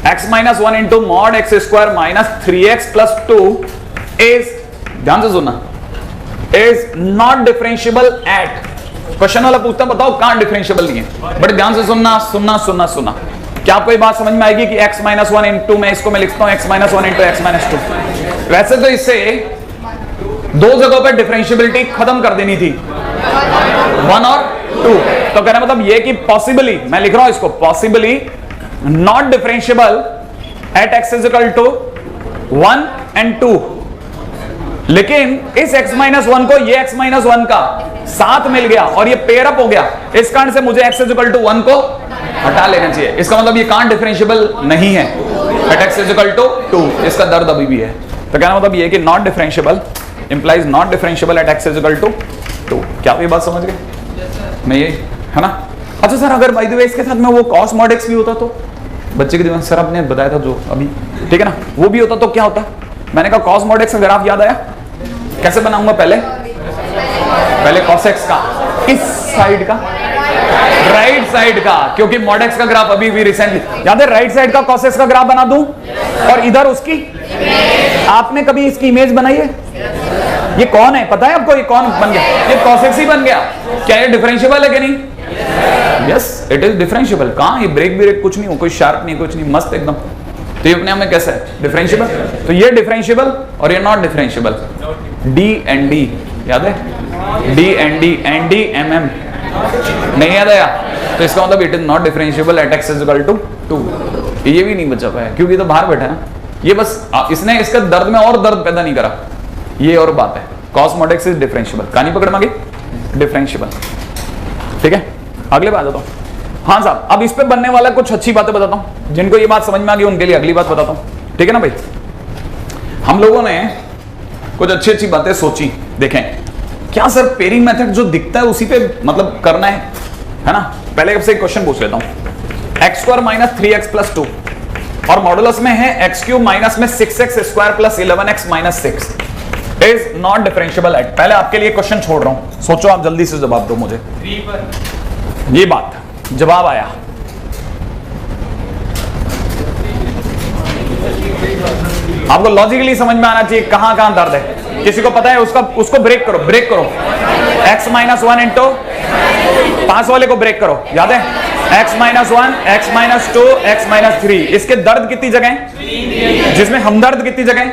x minus 1 into mod x square minus 3x plus 2 is, ध्यान से सुनना, is not differentiable eight, question वाला पूछता बताओ कहां डिफरेंशिएबल नहीं है, बट ध्यान से सुनना सुनना सुनना सुनना। क्या आपको ये बात समझ में आएगी कि x माइनस 1 इंटू में इसको मैं लिखता हूं x minus 1 into x minus 2। वैसे तो इससे 2 जगहों पर डिफरेंशिएबिलिटी खत्म कर देनी थी, 1 और 2। तो कहना मतलब ये कि पॉसिबली, मैं लिख रहा हूं इसको, possibly not differentiable at x is equal to 1 and 2। लेकिन इस x माइनस 1 को ये x माइनस 1 का साथ मिल गया और ये पेयर अप हो गया, इस कारण से मुझे x इज इक्वल टू 1 को हटा लेना चाहिए। इसका मतलब ये कांट डिफरेंशिएबल नहीं है। At x is equal to 2। इसका दर्द अभी भी है। तो कहना मतलब ये कि not differentiable implies not differentiable at x is equal to 2। क्या आप ये बात समझ गए? नहीं ये है ना? अच्छा सर, अगर बाय द वे इसके साथ में वो cos mod x भी होता तो बच्चे के दिमाग सर आपने बताया था जो अभी, ठीक है ना, वो भी होता तो क्या होता? मैंने कहा cos mod x का ग्राफ याद आया? कैसे बनाऊंगा? पहले cos x का किस साइड का? राइट साइड का, क्योंकि mod x का ग्राफ अभी भी रिसेंटली याद है, राइट साइड का cos x का ग्राफ बना दूं और इधर उसकी। आपने कभी इसकी इमेज बनाई है? ये कौन है पता है आपको? ये कौन बन गया? ये cos x ही बन गया। क्या ये डिफरेंशियबल है कि नहीं? Yes it is differentiable. कहां ये ब्रेक ब्रेक कुछ नहीं हो, कोई शार्प नहीं, कुछ नहीं, मस्त एकदम। तो ये अपने आप में कैसा है? डिफरेंशियबल। तो ये डिफरेंशियबल और ये not differentiable. D and D याद है? D and D and D M M नहीं याद आया? तो इसका मतलब it is not differentiable at x is equal to 2। ये भी नहीं बचा पाया क्योंकि तो बाहर बैठा है ना। ये बस इसने इसका दर्द में और दर्द पैदा नहीं करा, ये और बात है। cos mod x is differentiable. कहानी पकड़ मांगे? डिफरेंशियबल। ठीक है, अगले बात बताता हूं। हाँ साहब, अब इस पे बनने वाला कुछ अच्छी बातें बताता हूं। जिनको ये बात समझ में आ गई उनके लिए अगली बात बताता हूं। ठीक है ना भाई? हम लोगों ने कुछ अच्छी अच्छी बातें सोची। देखें क्या सर पेयरिंग मेथड जो दिखता है उसी पे मतलब करना है ना? पहले आपसे एक क्वेश्चन पूछ लेता हूं। X square minus 3x plus 2 और मॉडुलस में है एक्स क्यूब माइनस में 6x square plus 11x minus 6 is not differentiable eight. पहले आपके लिए क्वेश्चन छोड़ रहा हूं, सोचो आप जल्दी से जवाब दो मुझे। ये बात जवाब आया। आपको लॉजिकली समझ में आना चाहिए कहां कहां दर्द है। किसी को पता है उसको ब्रेक करो, ब्रेक करो। x माइनस 1 इंटू पांच वाले को ब्रेक करो, याद है? x minus 1, x minus 2, x minus 3। इसके दर्द कितनी जगह? जिसमें हमदर्द कितनी जगह?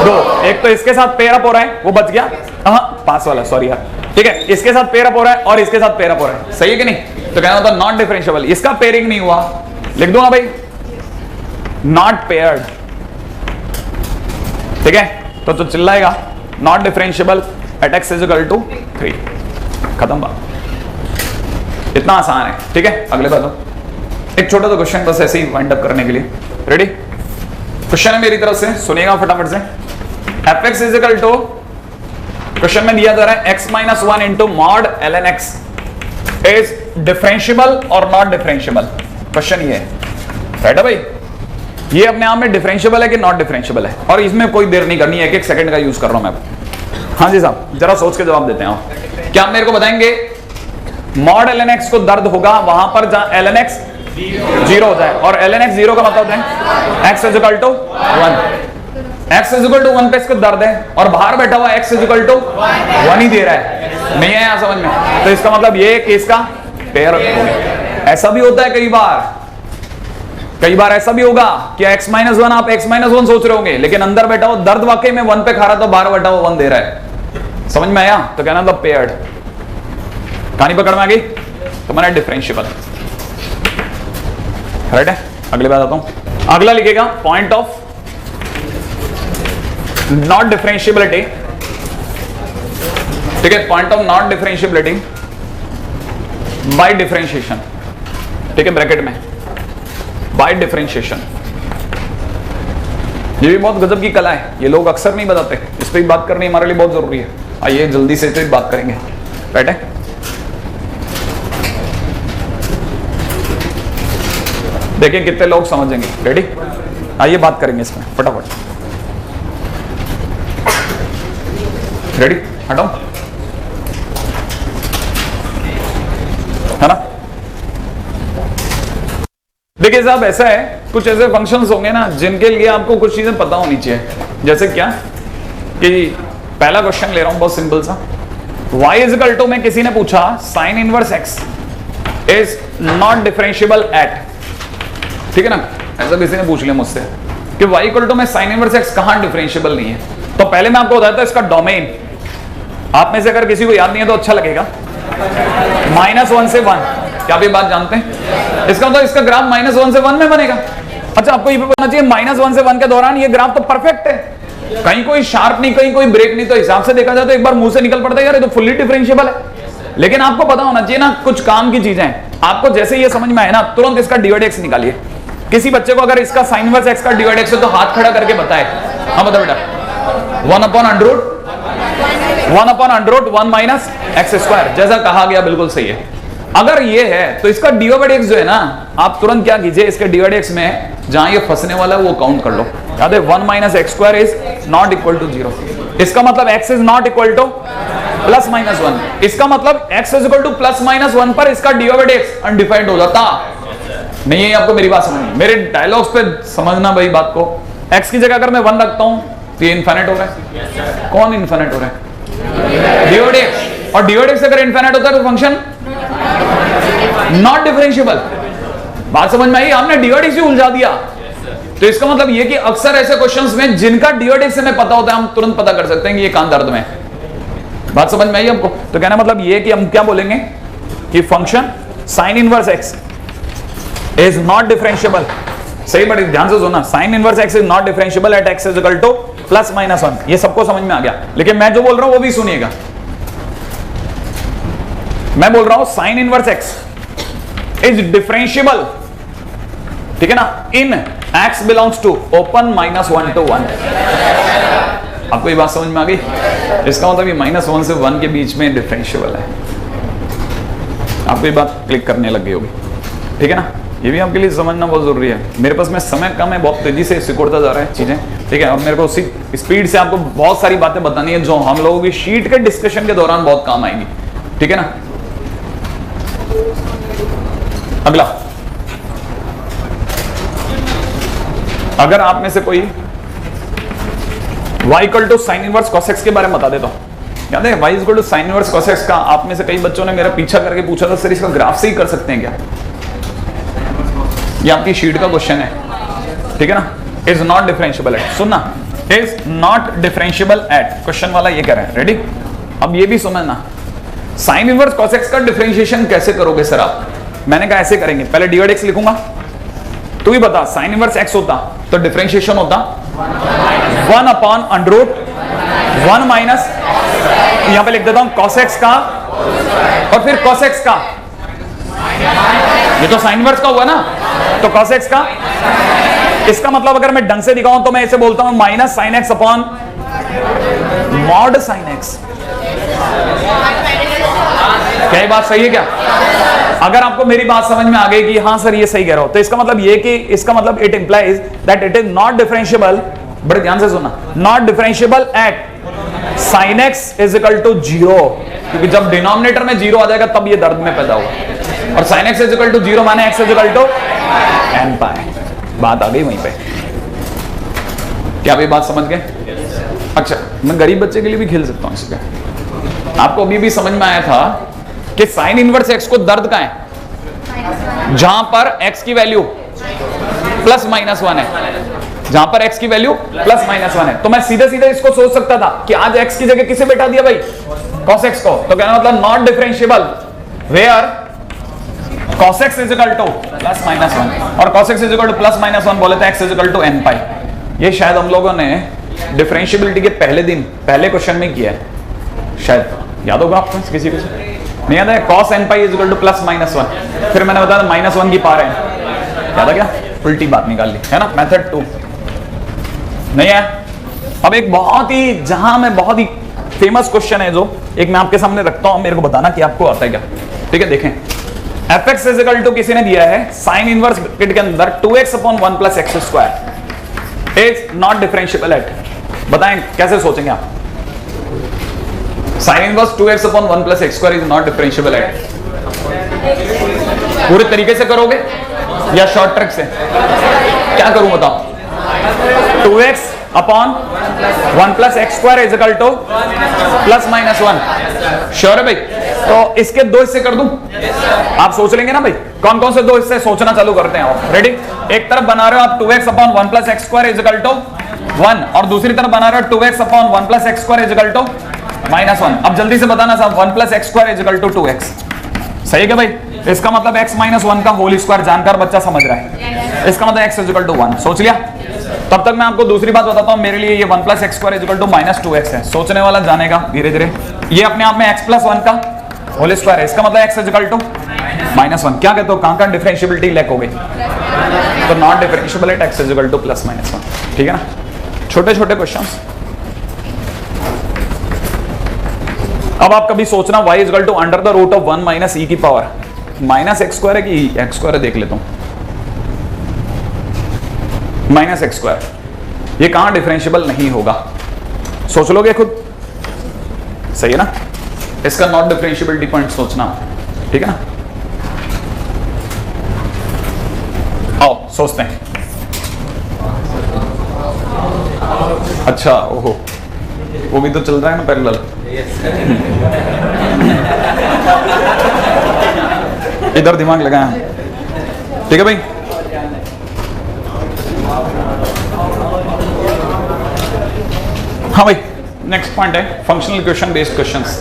2। एक तो इसके साथ पेयर अप हो रहा है, वो बच गया। हाँ पांच वाला, सॉरी यार। ठीक है, इसके साथ पेयर अप हो रहा है और इसके साथ पेयर अप हो रहा है, सही है कि नहीं? तो कहना होता नॉट डिफरेंशियबल। इसका पेयरिंग नहीं हुआ, लिख दूंगा भाई नॉट पेयर्ड। ठीक है, तो चिल्लाएगा not differentiable at x is equal to 3। खत्म बात। इतना आसान है। ठीक है, अगले बात एक छोटा सा क्वेश्चन बस ऐसे ही वाइंड अप करने के लिए। रेडी? क्वेश्चन है मेरी तरफ से, सुनिएगा फटाफट से। F x is equal to, question में दिया जा रहा है x minus 1 into mod ln x is differentiable और नॉट डिफरेंशियबल। क्वेश्चन ये है, राइट है भाई? ये अपने आप में डिफरेंशियबल है कि नॉट डिफरेंशियबल है? और इसमें कोई देर नहीं करनी है, एक सेकंड का यूज कर रहा हूं मैं। हाँ जी साहब, जरा सोच के जवाब देते हैं। क्या आप मेरे को बताएंगे मॉड ln x को दर्द होगा वहां पर जहां ln x 0 हो जाए, और ln x 0 का मतलब है x is equal to 1। x is equal to 1 पे इसको दर्द है और बाहर बैठा हुआ x इज इक्वल टू 1 ही दे रहा है। नहीं है यहां समझ में? तो इसका मतलब ये कि इसका पेयर हो गया। ऐसा भी होता है कई बार ऐसा भी होगा कि x माइनस 1 आप x माइनस 1 सोच रहे होंगे, लेकिन अंदर बैठा हो दर्द वाकई में 1 पे खा रहा, तो बाहर बैठा हुआ 1 दे रहा है। समझ में आया? तो कहना मतलब पेयर्ड। कहानी पकड़ में आ गई? तो मैंने डिफरेंशियबल, राइट है? अगली बात आता हूं। अगला लिखेगा पॉइंट ऑफ नॉट डिफरेंशियबिलिटी। ठीक है, point of not differentiability by differentiation. ठीक है, ब्रैकेट में बाय डिफरेंशिएशन। ये भी बहुत गजब की कला है, ये लोग अक्सर नहीं बताते। इस पर बात करनी हमारे लिए बहुत जरूरी है। आइए जल्दी से इस पर बात करेंगे, राइट है? देखिए कितने लोग समझेंगे। रेडी? आइए बात करेंगे इसमें फटाफट। रेडी? हटाओ, है ना? देखिए साहब, ऐसा है कुछ ऐसे फंक्शंस होंगे ना जिनके लिए आपको कुछ चीजें पता होनी चाहिए। जैसे क्या कि पहला क्वेश्चन ले रहा हूं बहुत सिंपल सा। y इज इक्वल टू में किसी ने पूछा sign inverse x is not differentiable eight. ठीक है ना? ऐसा किसी ने पूछ लिया मुझसे कि y इक्वल टू में साइन इनवर्स x कहां डिफरेंशियबल नहीं है। तो पहले मैं आपको बताता हूं इसका डोमेन। आप में से अगर किसी को याद नहीं है तो अच्छा लगेगा। -1 से 1, क्या आप ये बात जानते हैं? इसका मतलब इसका ग्राफ -1 से 1 में बनेगा। अच्छा, आपको ये पता चाहिए -1 से 1 के दौरान ये ग्राफ तो परफेक्ट है, कहीं कोई शार्प नहीं, कहीं कोई ब्रेक नहीं। तो हिसाब से देखा जाए तो एक बार मुंह से निकल पड़ता है यार ये तो फुल्ली डिफरेंशियबल है। लेकिन आपको पता होना चाहिए ना कुछ काम की चीजें। आपको जैसे ये समझ में आए ना तुरंत इसका dy/dx निकालिए। किसी बच्चे को अगर इसका साइन इनवर्स एक्स का डिवाइड एक्स है तो हाथ खड़ा करके बताए। हाँ बता बेटा। 1/√1 माइनस एक्स स्क्वायर, जैसा कहा गया बिल्कुल सही है। अगर ये है तो इसका डिवाइड एक्स जो है ना, आप तुरंत क्या कीजिए, इसके डिवाइड एक्स में जहां ये फंसने वाला है वो काउंट कर लो। याद है 1 minus x square is not equal to 0। इसका मतलब x is not equal to plus minus 1। इसका मतलब x is equal to plus minus 1 पर इसका डिवाइड x अनडिफाइंड हो जाता। नहीं है आपको मेरी बात समझनी, मेरे डायलॉग्स पे समझना भाई बात को। x की जगह अगर मैं 1 रखता हूं तो ये इनफिनिट हो रहा है। कौन इनफिनिट हो रहा है? Divide x। और डिवाइड x अगर इनफिनिट होता है तो फंक्शन नॉट डिफरेंशिएबल। बात समझ में आई? हमने डिवाइड x से उलझा दिया। तो इसका मतलब ये कि अक्सर ऐसे क्वेश्चंस में जिनका डिवाइड x हमें पता होता है, हम तुरंत पता कर सकते हैं कि ये कहां दर्द में है। बात समझ में आई हमको? तो कहना मतलब ये कि हम क्या बोलेंगे कि function sine inverse x is not differentiable. सही, बड़ी ध्यान से सुनना, sign inverse x is not differentiable at x is equal to plus minus 1। ये सबको समझ में आ गया, लेकिन मैं जो बोल रहा हूं वो भी सुनिएगा। मैं बोल रहा हूं sine inverse x is differentiable, ठीक है ना, in x belongs to open -1 to 1। आपको ये बात समझ में आ गई? इसका मतलब ये -1 से 1 के बीच में डिफरेंशिएबल है। आपको ये बात क्लिक करने लग गई होगी, ठीक है ना? ये भी आपके लिए समझना बहुत जरूरी है। मेरे पास में समय कम है, बहुत तेजी से सिकुड़ता जा रहा है चीजें, ठीक है। अब मेरे को उसी स्पीड से आपको बहुत सारी बातें बतानी है जो हम लोगों की शीट के डिस्कशन के दौरान बहुत काम आएंगी, ठीक है ना। अगला, अगर आप में से कोई y equal to sine inverse cos x के बारे में बता देता हूं। याद है y equal to sine inverse cos x का आप में से कई बच्चों ने मेरा पीछा करके पूछा था, सर इसका ग्राफ से ही कर सकते हैं क्या? ये आपकी शीट का क्वेश्चन है, ठीक है ना। इज नॉट डिफरेंशिएबल एट, सुनना, is not differentiable eight, question वाला ये कह रहे हैं। रेडी? अब ये भी समझना, साइन इनवर्स cos x का डिफरेंशिएशन कैसे करोगे सर आप? मैंने कहा ऐसे करेंगे, पहले डिवाइड x लिखूंगा, तू ही बता। साइन इनवर्स x होता तो डिफरेंशिएशन होता 1/√1 माइनस, यहां पे लिख देता हूं cos x का और फिर cos x का। ये तो साइन इनवर्स का हुआ ना, तो cos x का। इसका मतलब अगर मैं ढंग से दिखाऊं तो मैं ऐसे बोलता हूं minus sine x upon mod sine x. क्या ये बात सही है क्या? अगर आपको मेरी बात समझ में आ गई कि हाँ सर ये सही कह रहा हो, तो इसका मतलब ये कि इसका मतलब it implies that it is not differentiable, बड़े ध्यान से सुनना, not differentiable at sine x is equal to 0, क्योंकि जब डिनोमिनेटर में 0 आ जाएगा तब ये दर्द में पैदा होगा। और sine x is equal to 0 माने x is equal to n pi. बात आ गई वहीं पे? क्या आप ये बात समझ गए? अच्छा, मैं गरीब बच्चे के लिए भी खेल सकता हूं इस पे। आपको अभी भी समझ में आया था कि साइन इनवर्स एक्स को दर्द का है जहां पर x की वैल्यू प्लस माइनस 1 है, जहां पर x की वैल्यू प्लस माइनस 1 है। तो मैं सीधे सीधे इसको सोच सकता था कि आज x की जगह किसे बैठा दिया भाई? cos x को। तो कहना मतलब not differentiable where cos x is equal to plus minus 1 और cos x is equal to plus minus 1 बोले तो x is equal to n pi. ये शायद हम लोगों ने डिफरेंशिएबिलिटी के पहले दिन पहले क्वेश्चन में किया है, शायद याद होगा आपको। किसी को नहीं याद है? cos n pi is equal to plus minus 1, फिर मैंने बताया -1 की पावर है, याद है क्या? उल्टी बात निकाल ली है ना, मेथड 2 नहीं है। अब एक बहुत ही जहां में बहुत ही फेमस क्वेश्चन है जो एक मैं आपके सामने रखता हूं, मेरे को बताना कि आपको आता है क्या, ठीक है। देखें, fx इज इक्वल टू किसी ने दिया है साइन इनवर्स ब्रैकेट के अंदर 2x upon 1 plus x square is not differentiable eight, बताएं कैसे सोचेंगे आप? Sine inverse 2x upon 1 plus x square is not differentiable eight, पूरे तरीके से करोगे या शॉर्ट ट्रिक से? क्या करूं बताओ? 2x upon 1 plus x square is equal to plus minus 1, sure है भाई? तो इसके दो हिस्से कर दूं, आप सोच लेंगे ना भाई? कौन कौन से दो हिस्से सोचना चालू करते हैं आप? रेडी? एक तरफ बना रहे हो आप 2x upon 1 plus x square is equal to 1 और दूसरी तरफ बना रहे हो 2x upon 1 plus x square is equal to -1। अब जल्दी से बताना साहब, 1 plus x square is equal to 2x, सही है क्या भाई? इसका मतलब x माइनस 1 का होल स्क्वायर, जानकार बच्चा समझ रहा है। इसका मतलब x इज इक्वल टू 1, सोच लिया? तब तक मैं आपको दूसरी बात बताता हूं, मेरे लिए ये 1 plus x square is equal to -2x है। सोचने वाला जानेगा धीरे धीरे। ये अपने आप में x प्लस 1 का होल स्क्वायर है, इसका मतलब x इज इक्वल टू -1। क्या कहते हो, कहां डिफरेंशियबिलिटी लैक हो गई? तो not differentiable at x equal to +-1। ठीक है ना, छोटे छोटे क्वेश्चंस। अब आप कभी सोचना y इक्वल टू √1 - e की पावर -x² है कि x² है, देख लेता हूं। -x², ये कहां डिफरेंशियबल नहीं होगा? सोच लोगे खुद, सही है ना? इसका नॉट डिफरेंशियबिलिटी पॉइंट सोचना, ठीक है ना? आओ सोचते हैं। अच्छा, ओहो, वो भी तो चल रहा है ना पैरेलल। इधर दिमाग लगाया, ठीक है भाई। हाँ भाई, नेक्स्ट पॉइंट है functional equation based questions.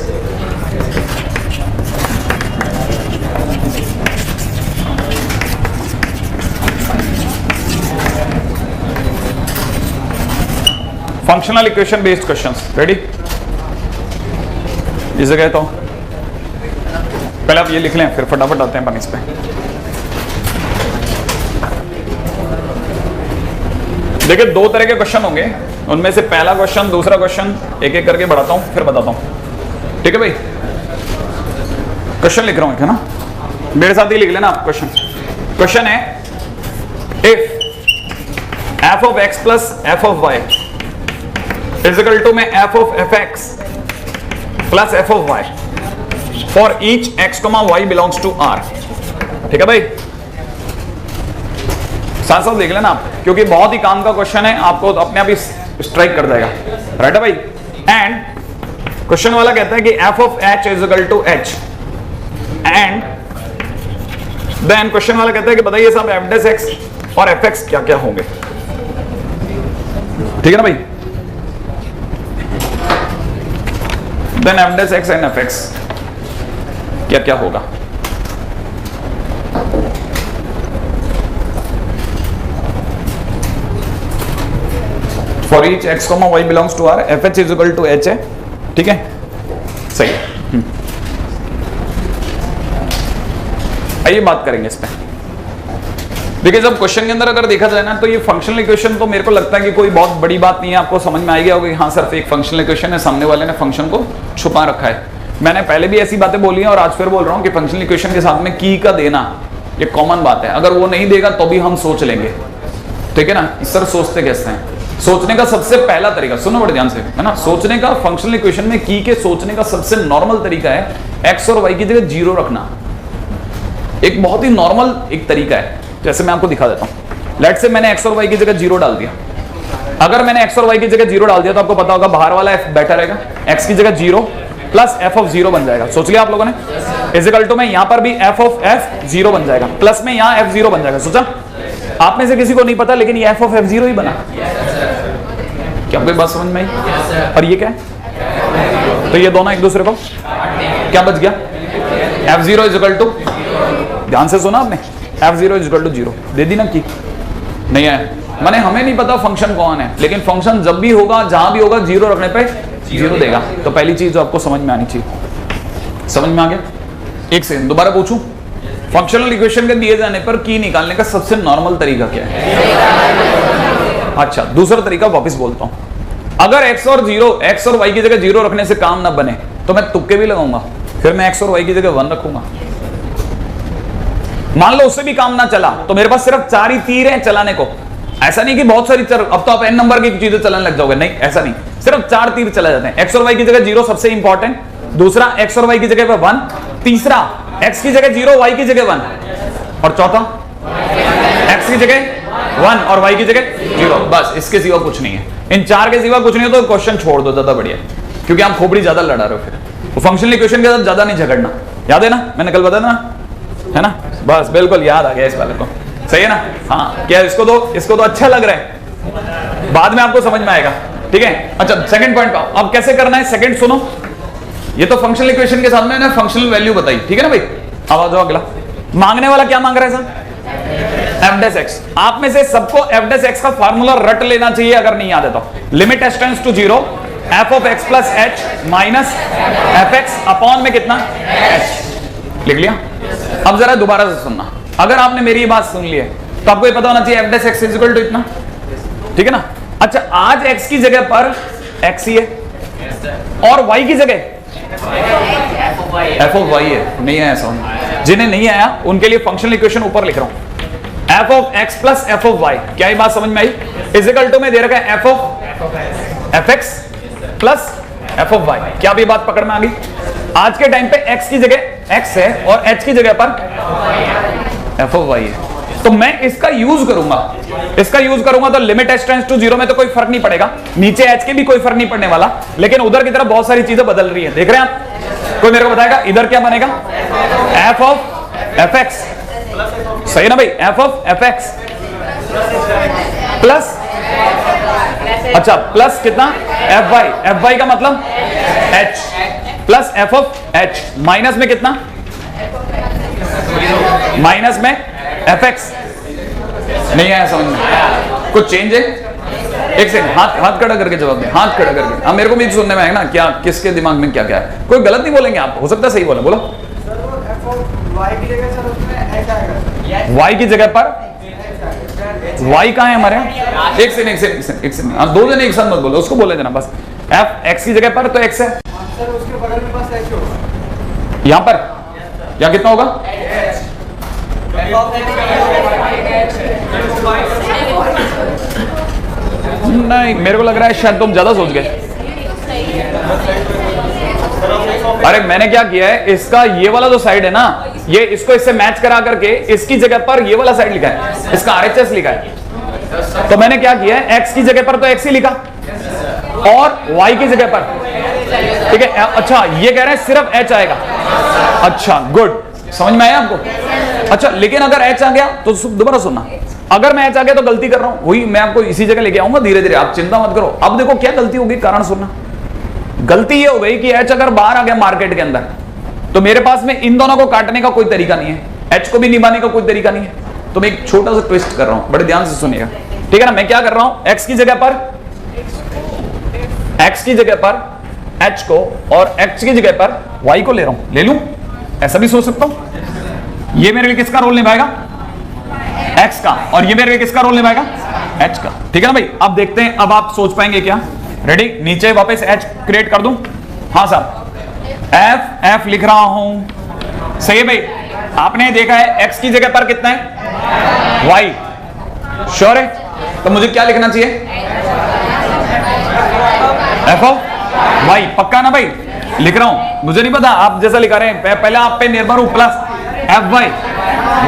Functional equation based questions, ready? इस जगह तो पहले आप ये लिख लें, फिर फटाफट आते हैं इस पे। देखिए, दो तरह के क्वेश्चन होंगे, उनमें से पहला क्वेश्चन, दूसरा क्वेश्चन एक एक करके बढ़ाता हूं, फिर बताता हूं, ठीक है भाई? क्वेश्चन लिख रहा हूं, है ना? मेरे साथ ही लिख लेना आप क्वेश्चन। क्वेश्चन है, if f of x plus f of y is equal to में f of fx plus f of y for each x, y belongs to R। ठीक है भाई, साथ साथ देख लेना आप, क्योंकि बहुत ही काम का क्वेश्चन है, आपको अपने आप ही स्ट्राइक कर देगा, राइट है भाई? एंड क्वेश्चन वाला कहता है कि f of h is equal to h, and then question वाला कहता है कि बताइए साहब f dash x और fx क्या क्या होंगे। ठीक है ना भाई? Then f dash x and fx क्या क्या होगा। For each x, y belongs to R, fh is equal to h है, ठीक है? सही है। आइए बात करेंगे इस पे। देखिए, जब क्वेश्चन के अंदर अगर देखा जाए ना, तो ये फंक्शनल इक्वेशन तो मेरे को लगता है कि कोई बहुत बड़ी बात नहीं है, आपको समझ में आ गया होगा कि हाँ सिर्फ एक फंक्शनल इक्वेशन है, सामने वाले ने फंक्शन को छुपा रखा है। मैंने पहले भी ऐसी बातें बोली हैं और आज फिर बोल रहा हूँ कि फंक्शनल इक्वेशन के साथ में की का देना ये कॉमन बात है। अगर वो नहीं देगा तो भी हम सोच लेंगे, ठीक है ना? सर सोचते कैसे हैं? सोचने का सबसे पहला तरीका, सुनो बड़े ध्यान से, है ना? सोचने का फंक्शनल इक्वेशन में की के सोचने का सबसे नॉर्मल तरीका है एक्स और वाई की जगह 0 रखना। एक बहुत ही नॉर्मल एक तरीका है, जैसे मैं आपको दिखा देता हूं। लेट्स से मैंने एक्स और वाई की जगह 0 डाल दिया। अगर मैंने एक्स और वाई की जगह 0 डाल दिया तो आपको पता होगा बाहर वाला एफ बेटर रहेगा, एक्स की जगह 0 प्लस एफ ऑफ 0 बन जाएगा। सोच लिया आप लोगों ने? इक्वल टू में यहां पर भी एफ ऑफ एफ 0 बन जाएगा, प्लस में यहां एफ 0 बन जाएगा। सोचा? आप में से किसी को नहीं पता, लेकिन ये एफ ऑफ एफ 0 ही बना। क्या आपको बात समझ में आई? और ये क्या है? तो ये दोनों एक दूसरे को क्या बच गया? f0 इज इक्वल टू, ध्यान से सुना आपने, f0 इज इक्वल टू 0 दे दी ना की? नहीं है, माने हमें नहीं पता फंक्शन कौन है, लेकिन फंक्शन जब भी होगा, जहां भी होगा, 0 रखने पे 0 देगा। तो पहली चीज जो आपको समझ में आनी चाहिए, समझ में आ गया? एक सेकंड दोबारा पूछूं, फंक्शनल इक्वेशन के दिए जाने पर की निकालने का सबसे नॉर्मल तरीका क्या है? अच्छा, दूसरा तरीका वापस बोलता हूं। अगर x और y की जगह 0 रखने से काम ना बने तो मैं तुक्के भी लगाऊंगा, फिर मैं x और y की जगह 1 रखूंगा। मान लो उससे भी काम ना चला तो मेरे पास सिर्फ 4 ही तीर हैं चलाने को। ऐसा नहीं कि बहुत सारी अब तो आप n नंबर की चीजें चलाने लग जाओगे, नहीं ऐसा नहीं, सिर्फ 4 तीर चला जाते हैं। x और y की जगह 0 सबसे इंपॉर्टेंट, दूसरा x और y की जगह 1, तीसरा x की जगह 0 y की जगह 1, और चौथा x की जगह 1 और y की जगह 0। बस इसके सिवा कुछ नहीं है। इन 4 के सिवा कुछ नहीं हो तो क्वेश्चन छोड़ दो, ज्यादा बढ़िया, क्योंकि आप खोपड़ी ज्यादा लड़ा रहे हो। फिर फंक्शनल इक्वेशन के साथ ज्यादा नहीं झगड़ना, याद है ना? मैंने कल बताया ना, है ना? बस बिल्कुल याद आ गया इस वाले को, सही है ना? हाँ, क्या इसको तो अच्छा लग रहा है, बाद में आपको समझ में आएगा, ठीक है? अच्छा, सेकंड पॉइंट पाओ। अब कैसे करना है, सेकंड सुनो। ये तो फंक्शनल इक्वेशन के साथ मैंने फंक्शनल वैल्यू बताई, ठीक है ना भाई? अब आ जाओ अगला। मांगने वाला क्या मांग रहा है सर? f dash x। आप में से सबको f dash x का फार्मूला रट लेना चाहिए अगर नहीं याद है तो। Limit h tends to 0, f of x plus h minus fx upon में कितना? h। लिख लिया? अब जरा दोबारा से सुनना, अगर आपने मेरी ये बात सुन ली है तो आपको ये पता होना चाहिए f' x is equal to इतना, ठीक है ना। अच्छा, आज x की जगह पर x ही है और y की जगह f of y है। नहीं आया समझ? जिन्हें नहीं आया उनके लिए फंक्शनल इक्वेशन ऊपर लिख रहा हूं, f of x plus f of y। क्या ये बात समझ में आई? इज इक्वल टू में दे रखा है f of fx plus f of y। क्या भी बात पकड़ में आ गई? आज के टाइम पे x की जगह x है और h की जगह पर f of y है, तो मैं इसका यूज करूंगा तो लिमिट h टेंड्स टू 0 में तो कोई फर्क नहीं पड़ेगा, नीचे h के भी कोई फर्क नहीं पड़ने वाला, लेकिन उधर की तरफ बहुत सारी चीजें बदल रही है। देख रहे हैं आप? कोई मेरे को बताएगा इधर क्या बनेगा? f of fx, सही ना भाई? f of fx प्लस, अच्छा प्लस कितना? fy का मतलब h plus f of h, minus में कितना? माइनस में fx। नहीं आया समझ में? कुछ चेंज है? एक सेकंड, हाथ खड़ा करके जवाब दें, हाथ खड़ा करके। अब मेरे को भी सुनने में आएगा ना क्या किसके दिमाग में क्या क्या है। कोई गलत नहीं बोलेंगे आप, हो सकता है सही बोले, बोलो। y की जगह पर y कहां है हमारे? एक सेकंड, आप दो जने एक साथ मत बोलो, उसको बोले जना बस। f x की जगह पर तो x है, उसके बगल में बस h होगा। यहां पर क्या कितना होगा? नहीं, मेरे को लग रहा है शायद तुम ज्यादा सोच गए। अरे मैंने क्या किया है, इसका ये वाला जो साइड है ना, ये इसको इससे मैच करा करके इसकी जगह पर ये वाला साइड लिखा है, इसका RHS लिखा है। तो मैंने क्या किया है, x की जगह पर तो x ही लिखा और y की जगह पर, ठीक है। अच्छा, ये कह रहे हैं सिर्फ h आएगा। अच्छा गुड, समझ में आया आपको? अच्छा, लेकिन अगर h आ गया तो दोबारा सुनना, अगर मैं h आ गया तो गलती कर रहा हूं, वही मैं आपको इसी जगह लेके आऊंगा धीरे धीरे, आप चिंता मत करो। अब देखो क्या गलती होगी, कारण सुनना। गलती ये हो गई कि h अगर बाहर आ गया मार्केट के अंदर, तो मेरे पास में इन दोनों को काटने का कोई तरीका नहीं है, h को भी निभाने का कोई तरीका नहीं है। तो मैं एक छोटा सा ट्विस्ट कर रहा हूं, बड़े ध्यान से सुनिएगा, ठीक है ना। मैं क्या कर रहा हूं, x की जगह पर h को और x की जगह पर y को ले रहा हूं, ले लूं, ऐसा भी सोच सकता हूं। ये मेरे लिए किसका रोल निभाएगा? x का, और ये मेरे लिए किसका रोल निभाएगा? h का, ठीक है ना भाई। अब देखते हैं, अब आप सोच पाएंगे क्या? रेडी, नीचे वापस h क्रिएट कर दूं? हाँ साहब, f लिख रहा हूं, सही है भाई। आपने देखा है x की जगह पर कितना है? y, श्योर है? तो मुझे क्या लिखना चाहिए? f of y, पक्का ना भाई? लिख रहा हूं, मुझे नहीं पता आप जैसा लिखा रहे हैं, पहले आप पे निर्भर हूं, प्लस fy,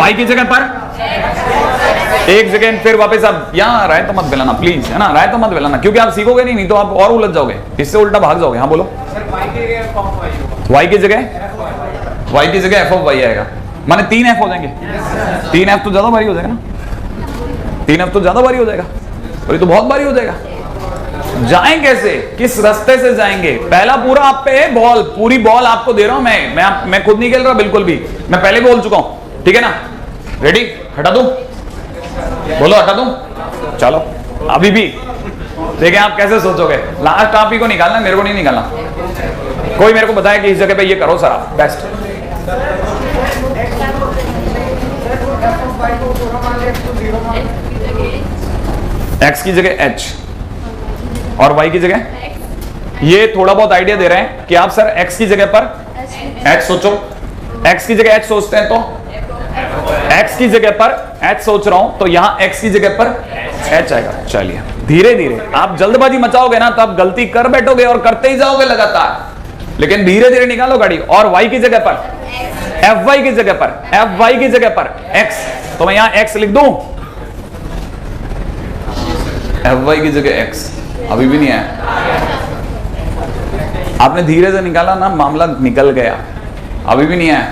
y की जगह पर एक सेकेंड, फिर वापस आप यहाँ राय तो मत बेलाना प्लीज, है ना, राय तो मत बेलाना, क्योंकि आप सीखोगे नहीं तो आप और उलझ जाओगे, इससे उल्टा भाग जाओगे। हाँ बोलो। y की जगह f of y आएगा, माने 3f हो जाएंगे। 3f तो ज्यादा भारी हो जाएगा ना, 3f तो ज्यादा भारी हो जाएगा, और ये तो बहुत भारी हो जाएगा। जाएं कैसे, किस रास्ते से जाएंगे? पहला पूरा आप पे है बॉल, पूरी बॉल आपको दे रहा हूं मैं खुद नहीं खेल रहा बिल्कुल भी, मैं पहले बोल चुका हूं, ठीक है ना। रेडी, हटा दूं? बोलो हटा दूं? चलो अभी भी देखें आप कैसे सोचोगे। लास्ट आप ही को निकालना, मेरे को नहीं निकालना। कोई मेरे को बताए कि इस जगह पे ये करो सर आप, बेस्ट। x की जगह h और y की जगह, ये थोड़ा बहुत आइडिया दे रहे हैं कि आप सर x की जगह पर h सोचो, x की जगह h सोचते हैं तो x की जगह पर h सोच रहा हूं तो यहां x की जगह पर h आएगा। चलिए धीरे धीरे, आप जल्दबाजी मचाओगे ना तो आप गलती कर बैठोगे और करते ही जाओगे लगातार, लेकिन धीरे धीरे निकालो गाड़ी। और y की जगह पर fy की जगह पर fy की जगह पर x, तो मैं यहां x लिख दूं, fy की जगह x, अभी भी नहीं आया। आपने धीरे से निकाला ना, मामला निकल गया, अभी भी नहीं आया।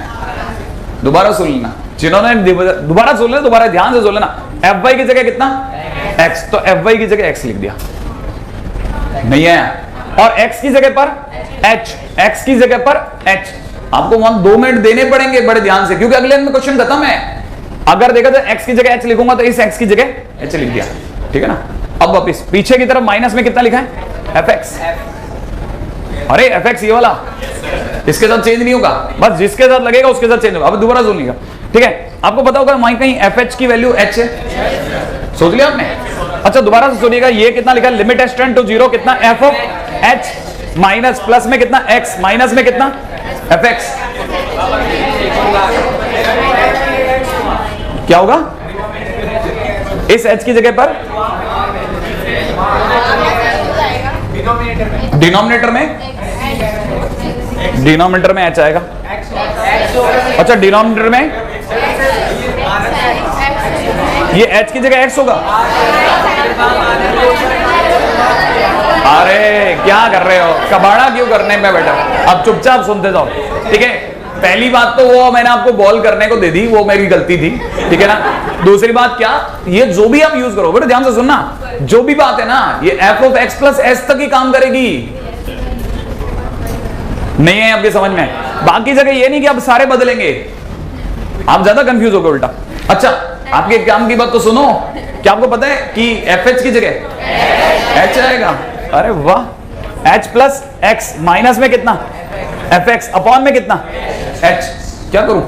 दोबारा सुन लेना, जिन्होंने दोबारा सुन लेना, दोबारा ध्यान से सुन लेना। fy की जगह कितना? x, तो fy की जगह x लिख दिया, नहीं आया। और x की जगह पर h, x की जगह पर h। आपको वहां 2 मिनट देने पड़ेंगे बड़े ध्यान से, क्योंकि अगले में क्वेश्चन खत्म है। अगर देखा तो x की जगह h लिखूंगा तो इस x की जगह h लिख दिया, ठीक है ना। अब वापिस पीछे की तरफ माइनस में कितना लिखा है? fx। अरे fx ये वाला, इसके साथ चेंज नहीं होगा, बस जिसके साथ लगेगा उसके साथ चेंज होगा। अब दोबारा सुनिएगा, ठीक है। आपको पता होगा वहीं कहीं एफ एच की वैल्यू एच है, सोच लिया आपने। अच्छा दोबारा से सुनिएगा, ये कितना लिखा है, लिमिट एच टेंड टू 0 कितना f of H minus plus में कितना एक्स माइनस में कितना एफ एक्स। क्या होगा इस एच की जगह पर, डिनोमिनेटर में एच आएगा। अच्छा डिनोमिनेटर में ये एच की जगह एक्स होगा। अरे क्या कर रहे हो, कबाड़ा क्यों करने में बेटा, अब चुपचाप सुनते जाओ, ठीक है। पहली बात तो वो मैंने आपको बॉल करने को दे दी, वो मेरी गलती थी, ठीक है ना। दूसरी बात क्या, ये जो भी आप यूज करो बेटा ध्यान से सुनना, जो भी बात है ना ये F of x plus S तक ही काम करेगी, नहीं है आपके समझ में। बाकी जगह ये नहीं कि आप सारे बदलेंगे, आप ज्यादा कंफ्यूज हो गए उल्टा। अच्छा आपके काम की बात तो सुनो, क्या आपको पता है कि एफ एच की जगह एच आएगा। अरे वाह, एच प्लस एक्स माइनस में कितना एफ एक्स अपॉन में कितना एच। क्या करूं,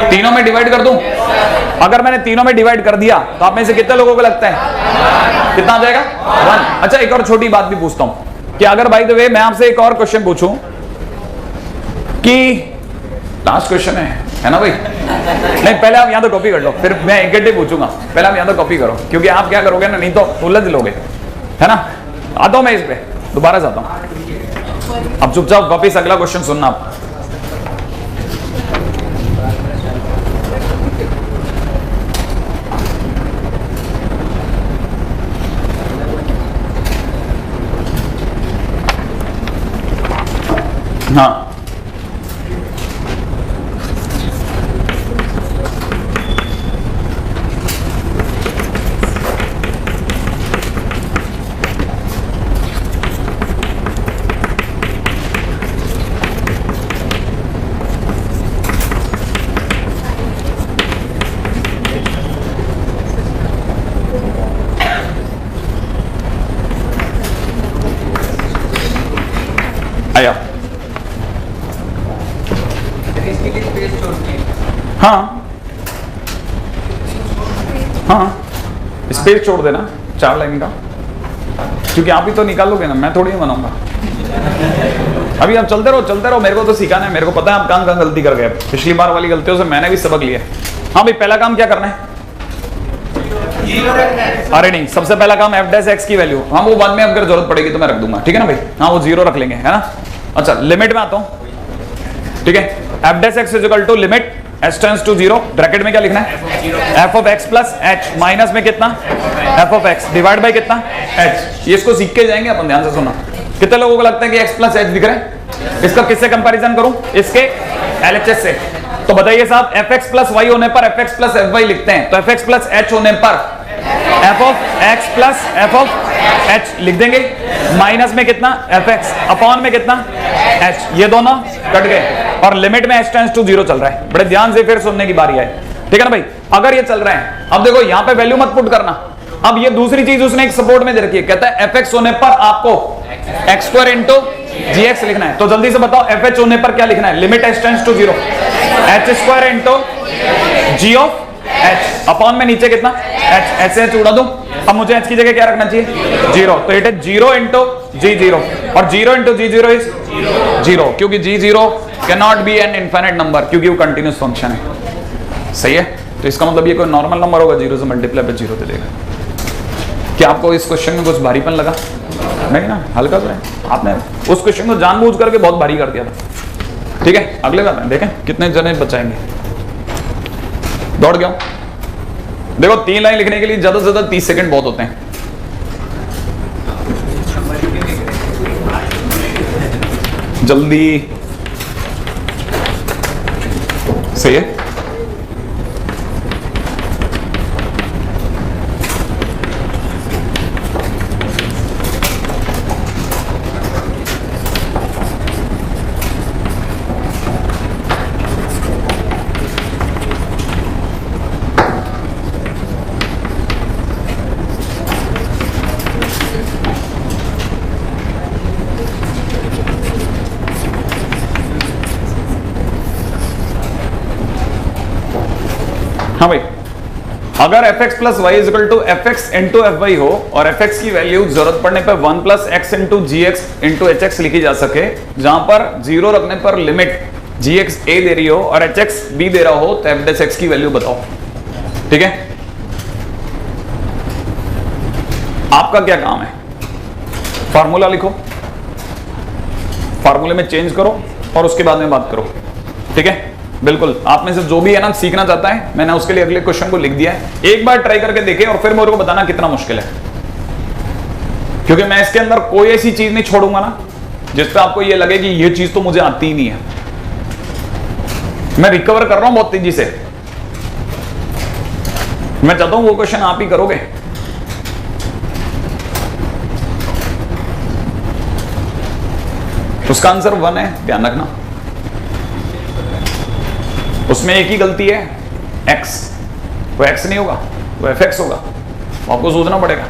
तीनों में डिवाइड कर दूं। अगर मैंने तीनों में डिवाइड कर दिया तो आप में से कितने लोगों को लगता है कितना आ जाएगा 1। अच्छा एक और छोटी बात भी पूछता हूं कि अगर बाय द वे मैं आपसे एक और क्वेश्चन पूछूं कि लास्ट क्वेश्चन है ना भाई, नहीं पहले आप यहां तो कॉपी कर लो, फिर मैं एक घंटे पूछूंगा, पहले आप यहां तो कॉपी करो, क्योंकि आप क्या करोगे ना नहीं तो उलझ लोगे, है ना। आता हूं मैं इस पे दोबारा से आता हूं, अब चुपचाप वापिस अगला क्वेश्चन सुनना आप। हाँ आया, हाँ हाँ स्पेस छोड़ देना 4 लाइन का, क्योंकि आप ही तो निकालोगे ना, मैं थोड़ी बनाऊंगा। अभी आप चलते रहो, मेरे को तो सिखाना है, मेरे को पता है आप कहाँ गलती कर गए, पिछली बार वाली गलतियों से मैंने भी सबक लिया। हाँ भाई पहला काम क्या करना है, अरे नहीं सबसे पहला काम एफ डैश एक्स की वैल्यू, हाँ वो बाद में अगर जरूरत पड़ेगी तो मैं रख दूंगा, ठीक है ना भाई, हाँ वो 0 रख लेंगे, है ना। अच्छा लिमिट में आता हूं, ठीक है। F dash x is equal to limit h tends to 0, bracket में क्या लिखना है f of x plus h minus में कितना f of x divide by कितना एच। ये इसको सीख के जाएंगे अपन, ध्यान से सुनना। कितने लोगों को लगता है कि एक्स प्लस एच दिख रहा है, इसका किससे कंपैरिजन करूं, इसके एलएचएस से। तो बताइए साहब एफ एक्स प्लस वाई होने पर f x plus f y लिखते हैं, तो एफ एक्स प्लस एच होने पर f of x plus f of h लिख देंगे, माइनस में कितना एफ एक्स अपॉन में कितना एच, ये दोनों कट गए और लिमिट में एच टेंड्स टू 0 चल रहा है। बड़े ध्यान से फिर सुनने की बारी है, ठीक है ना भाई। अगर ये चल रहा है, अब देखो यहां पे वैल्यू मत पुट करना। अब ये दूसरी चीज उसने एक सपोर्ट में दे रखी है, कहता है एफ एक्स होने पर आपको x square into g x लिखना है। तो जल्दी से बताओ एफ एच होने पर क्या लिखना है, limit h tends to 0 h square into g of h upon में नीचे कितना एच, एच से एच उड़ा दूं। अब मुझे एच की जगह क्या रखना चाहिए 0, तो इट इज 0 इंटू जी 0 और 0 इंटू जी 0 इज 0, क्योंकि जी 0 can not be an infinite number, क्योंकि वो कंटिन्यूस फंक्शन है, सही है। तो इसका मतलब ये कोई नॉर्मल नंबर होगा, 0 से मल्टीप्लाई पे 0 दे देगा। क्या आपको इस क्वेश्चन में कुछ भारीपन लगा, नहीं ना, हल्का सा है। आपने उस क्वेश्चन को जानबूझ करके बहुत भारी कर दिया था, ठीक है। अगले बार में देखें कितने जने बचाएंगे। दौड़ गया, देखो 3 लाइन लिखने के लिए ज्यादा से ज्यादा 30 सेकंड बहुत होते हैं। जल्दी, सही है। हाँ भाई, अगर fx plus y is equal to F x into f y हो और fx की वैल्यू जरूरत पड़ने पर 1 plus x into g x into h x लिखी जा सके, जहां पर जीरो रखने पर लिमिट जी एक्स ए दे रही हो और एच एक्स बी दे रहा हो, तो एफ डैश एक्स की वैल्यू बताओ। ठीक है, आपका क्या काम है, फार्मूला लिखो, फार्मूले में चेंज करो और उसके बाद में बात करो। ठीक है, बिल्कुल। आप में से जो भी है ना सीखना चाहता है, मैंने उसके लिए अगले क्वेश्चन को लिख दिया है, एक बार ट्राई करके देखे और फिर मेरे को बताना कितना मुश्किल है, क्योंकि मैं इसके अंदर कोई ऐसी चीज नहीं छोड़ूंगा ना जिस पे आपको ये लगे कि ये चीज तो मुझे आती ही नहीं है। मैं रिकवर कर रहा हूं बहुत तेजी से, मैं चाहता हूं वो क्वेश्चन आप ही करोगे। उसका आंसर 1 है, ध्यान रखना। उसमें एक ही गलती है, x, वो x नहीं होगा, वो fx होगा, आपको सोचना पड़ेगा।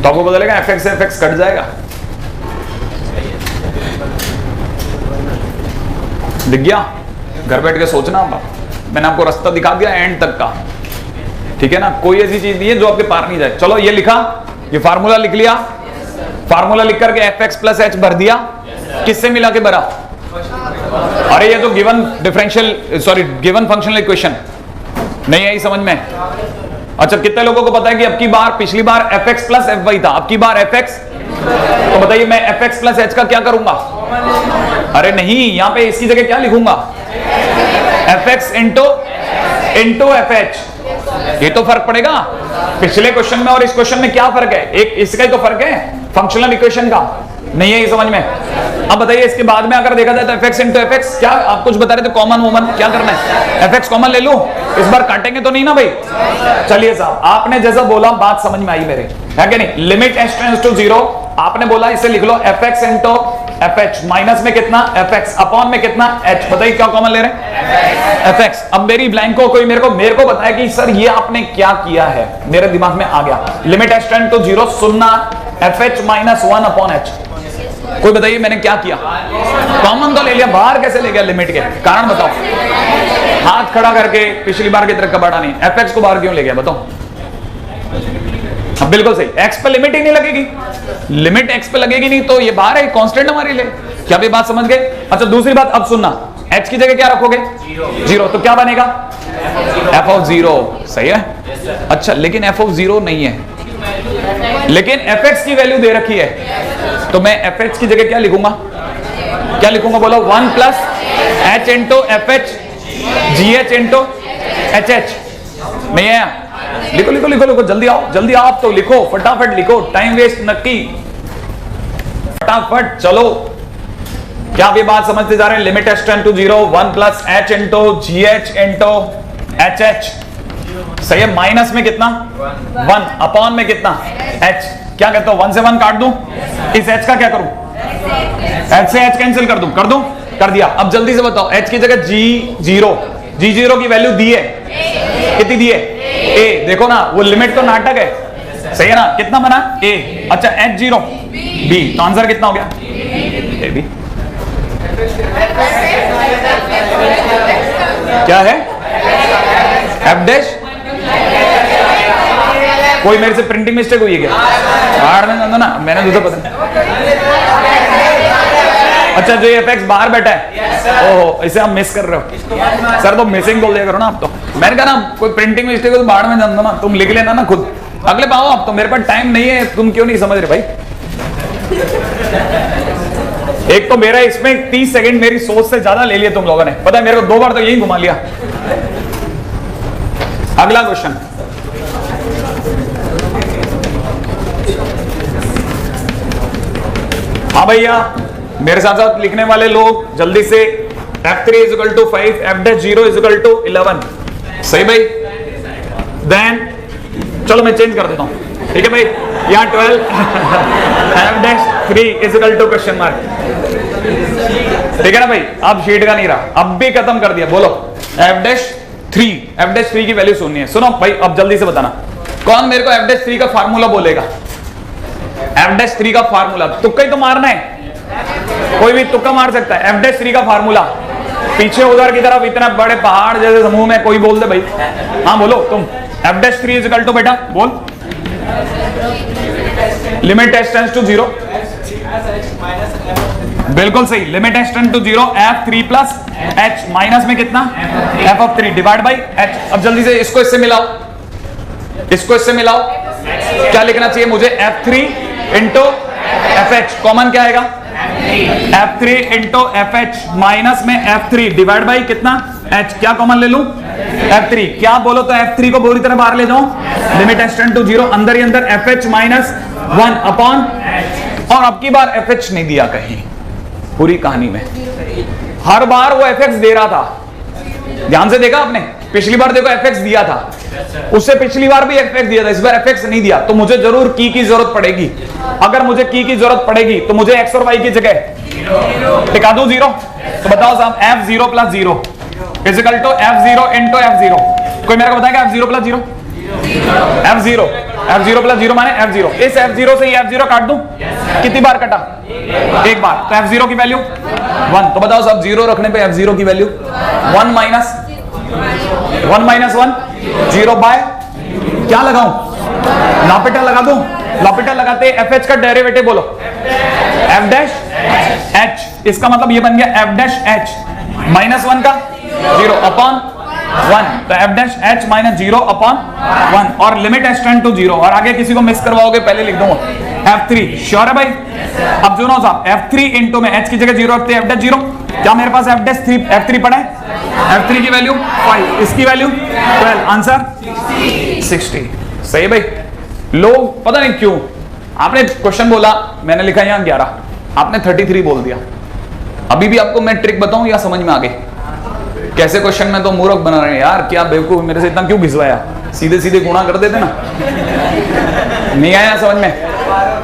तो आपको पता लगेगा fx से fx कट जाएगा, दिख गया। घर बैठ के सोचना आप, मैंने आपको रास्ता दिखा दिया एंड तक का। ठीक है ना, कोई ऐसी चीज नहीं है जो आपके पार नहीं जाए। चलो ये लिखा, ये फार्मूला लिख लिया, फार्मूला लिख करके fx प्लस एच भर दिया, किससे मिला के भरा? अरे ये तो given differential sorry given functional equation नहीं आई समझ में? अच्छा, कितने लोगों को पता है कि अब की बार, पिछली बार fx प्लस fy था, अब की बार fx, तो बताइए मैं fx प्लस h का क्या करूंगा? अरे नहीं, यहां पे इसकी जगह क्या लिखूंगा? fx into fh। ये तो फर्क पड़ेगा पिछले क्वेश्चन में और इस क्वेश्चन में। क्या फर्क है? एक इसका ही तो फर्क है फंक्शनल इक्वेशन का, नहीं है ये समझ में? अब बताइए इसके बाद में अगर देखा जाए तो fx इंटू fx, क्या आप कुछ बता रहे थे कॉमन वोमन, क्या करना है? fx कॉमन ले लूं, इस बार काटेंगे तो नहीं ना भाई? चलिए साहब, आपने जैसा बोला बात समझ में आई मेरे, है कि नहीं? लिमिट h टेंड्स टू 0, आपने बोला इसे लिख लो fx इंटू fh, माइनस में कितना fx, अपॉन में कितना h। बताइए क्या कॉमन ले रहे हैं? fx। अब मेरी ब्लैंक को कोई मेरे को बताया कि सर ये आपने क्या किया है, मेरे दिमाग में आ गया। लिमिट h टेंड टू 0 सुनना fh माइनस 1 अपॉन h। कोई बताइए मैंने क्या किया? कॉमन तो ले लिया, बाहर कैसे ले गया लिमिट के? कारण बताओ, हाथ खड़ा करके पिछली बार की तरह कबाड़ा नहीं, fx को बाहर क्यों ले गया बताओ? बिल्कुल सही, x पे लिमिट ही नहीं लगेगी, लिमिट x पे लगेगी नहीं तो ये बाहर है, कांस्टेंट हमारे लिए। क्या भी बात समझ गए? अच्छा दूसरी बात, अब सुनना, h की जगह क्या रखोगे? 0, तो क्या बनेगा? f of 0। सही है। अच्छा लेकिन f ऑफ 0 नहीं है, लेकिन fx की वैल्यू दे रखी है, तो मैं fh की जगह क्या लिखूंगा? क्या लिखूंगा बोलो? 1 plus h into fh gh into hh। नहीं है? लिखो लिखो लिखो लिखो, जल्दी आओ जल्दी आओ, आप तो लिखो, फटाफट लिखो, टाइम वेस्ट नक्की, फटाफट चलो। क्या आप ये बात समझते जा रहे हैं? Limit h tend to 0, 1 plus h into gh into hh। सही है। माइनस में कितना? 1, अपॉन में कितना? h। क्या कहते हो, 1 से 1 काट दूं, इस h का क्या करूं? h से h कैंसिल कर दूं? कर दिया। अब जल्दी से बताओ, h की जगह g0 की वैल्यू दी है, कितनी दी है? a। देखो ना, वो लिमिट तो नाटक है, सही है ना? कितना बना? a। अच्छा h0 b, तो आंसर कितना हो गया? a b। क्या है? f dash. कोई मेरे से प्रिंटिंग मिस्टेक हुई है क्या? बाहर में जाना ना, मैंने तो पता। अच्छा जो ये fx बाहर बैठा है, ओहो इसे आप मिस कर रहे हो सर, तो मिसिंग बोल दिया करो ना आप। तो मैंने कहा ना कोई प्रिंटिंग मिस्टेक हो तो बाहर में जान दो ना, तुम लिख लेना ना खुद, अगले पाओ आप तो, मेरे पास टाइम नहीं है। तुम क्यों नहीं समझ रहे भाई? एक तो मेरा इसमें 30 सेकंड मेरी सोच से ज्यादा ले लिया तुम लोगों ने, पता है मेरे को 2 बार तो यही घुमा लिया। अगला क्वेश्चन, हाँ भैया मेरे साथ साथ लिखने वाले लोग जल्दी से, f3 is equal to 5, f'0 is equal to 11। सही भाई? देन चलो मैं चेंज कर देता हूं, ठीक है भाई? यहाँ 12 f'3 is equal to question mark, ठीक है ना भाई? अब शीट का नहीं रहा, अब भी खत्म कर दिया। बोलो f'3 की वैल्यू सुननी है। सुनो भाई, अब जल्दी से बताना, कौन मेरे को f'3 का फार्मूला बोलेगा? f'3 का फार्मूला तुक्का ही तो मारना है, कोई भी तुक्का मार सकता है। f'3 का फार्मूला पीछे उधर की तरफ इतना बड़े पहाड़ जैसे समूह में कोई बोल दे भाई। हाँ बोलो तुम। f' 3 इक्वल टू बेटा बोल लिमिट h टेंड्स टू 0। बिल्कुल सही, limit h tends to 0 f3 plus h minus में कितना f(3) डिवाइड बाई h। अब जल्दी से इसको इससे मिलाओ, इसको इससे मिलाओ। क्या लिखना चाहिए मुझे? f3 इंटू fh कॉमन क्या आएगा? f3 इंटू fh माइनस में f3 डिवाइड बाई कितना h। क्या कॉमन ले लूं? f3। क्या बोलो तो f3 को पूरी तरह बाहर ले जाओ, लिमिट h टेंड टू 0, अंदर ही अंदर fh माइनस 1 अपॉन, और अब की बार fh नहीं दिया कहीं पूरी कहानी में। हर बार वो fx दे रहा था, ध्यान से देखा आपने? पिछली बार देखो fx दिया था, उससे पिछली बार भी fx दिया था, इस बार fx नहीं दिया। तो मुझे जरूर की जरूरत पड़ेगी। अगर मुझे की जरूरत पड़ेगी तो मुझे x और y की जगह टिका दूं 0। तो बताओ साहब f0 plus 0 is equal to f0 into f0। कोई मेरे को बताएगा f0 प्लस 0? f0 प्लस 0 माने f0। इस f0 से ये f0 काट दूं? कितनी बार कटा? एक बार। तो f0 की वैल्यू 1। तो बताओ साहब 0 रखने पे f0 की वैल्यू 1 माइनस 1 0 बाय क्या लगाऊं? लॉपिटल लगा दूं? लॉपिटल लगाते fh का डेरिवेटिव बोलो f'(h). इसका मतलब ये बन गया f'(h) माइनस 1 का 0 अपॉन 1। तो f'(h) माइनस 0 अपॉन 1 और लिमिट h टेंड टू 0। और आगे किसी को मिस करवाओगे पहले लिख दूंगा f3। श्योर है भाई? अब सुनो साहब f3 इंटू में h की जगह 0 रखते हैं f'(0). क्या मेरे पास f3 पड़ा है? f3 की वैल्यू 5, इसकी वैल्यू 12, आंसर 60। सही भाई? लोग पता नहीं क्यों, आपने क्वेश्चन बोला, मैंने लिखा यहाँ 11, आपने 33 बोल दिया। अभी भी आपको मैं ट्रिक बताऊं या समझ में आ गई? कैसे क्वेश्चन में तो मूर्ख बना रहे हैं यार, क्या बेवकूफ, मेरे से इतना क्यों घिसवाया? सीधे सीधे गुणा कर देते ना। नहीं आया समझ में?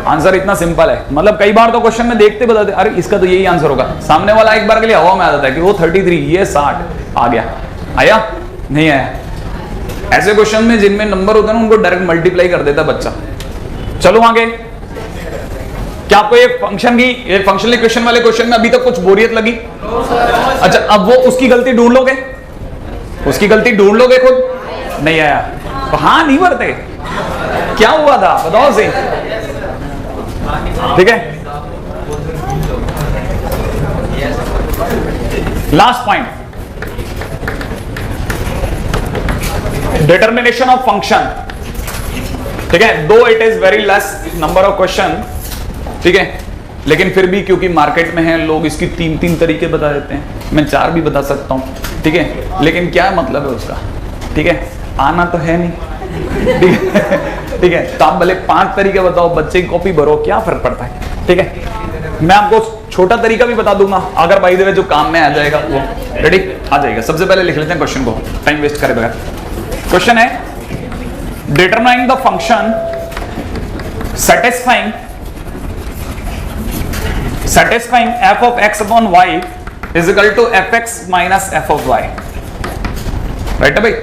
आंसर इतना सिंपल है। मतलब कई बार तो क्वेश्चन में देखते बताते अरे इसका तो यही आंसर होगा, सामने वाला एक बार के लिए हवा में आ जाता है कि वो 33 ये 60 आ गया। आया? नहीं आया। ऐसे क्वेश्चन में जिनमें नंबर होते हैं ना उनको डायरेक्ट मल्टीप्लाई कर देता बच्चा। चलो आगे। क्या आपको ये फंक्शनल इक्वेशन वाले क्वेश्चन में अभी तक कुछ बोरियत लगी? अच्छा, अब वो उसकी गलती ढूंढ लोगे? उसकी गलती ढूंढ लोगे खुद? नहीं आया तो हाँ नहीं भरते। क्या हुआ था बताओ सही। ठीक है, last point, determination of function. ठीक है, दो it is very less number of question, ठीक है, लेकिन फिर भी क्योंकि मार्केट में है लोग इसकी 3 तरीके बता देते हैं, मैं 4 भी बता सकता हूं। ठीक है, लेकिन क्या मतलब है उसका? ठीक है, आना तो है नहीं। ठीक है, तो आप भले 5 तरीके बताओ, बच्चे की कॉपी भरो, क्या फर्क पड़ता है? ठीक है, मैं आपको छोटा तरीका भी बता दूंगा अगर बाय द वे जो काम में आ जाएगा वो। रेडी? आ जाएगा। सबसे पहले लिख लेते हैं क्वेश्चन को, टाइम वेस्ट करे बगैर। क्वेश्चन है determine the function satisfying f of x upon y is equal to fx minus f of y। Right है भाई?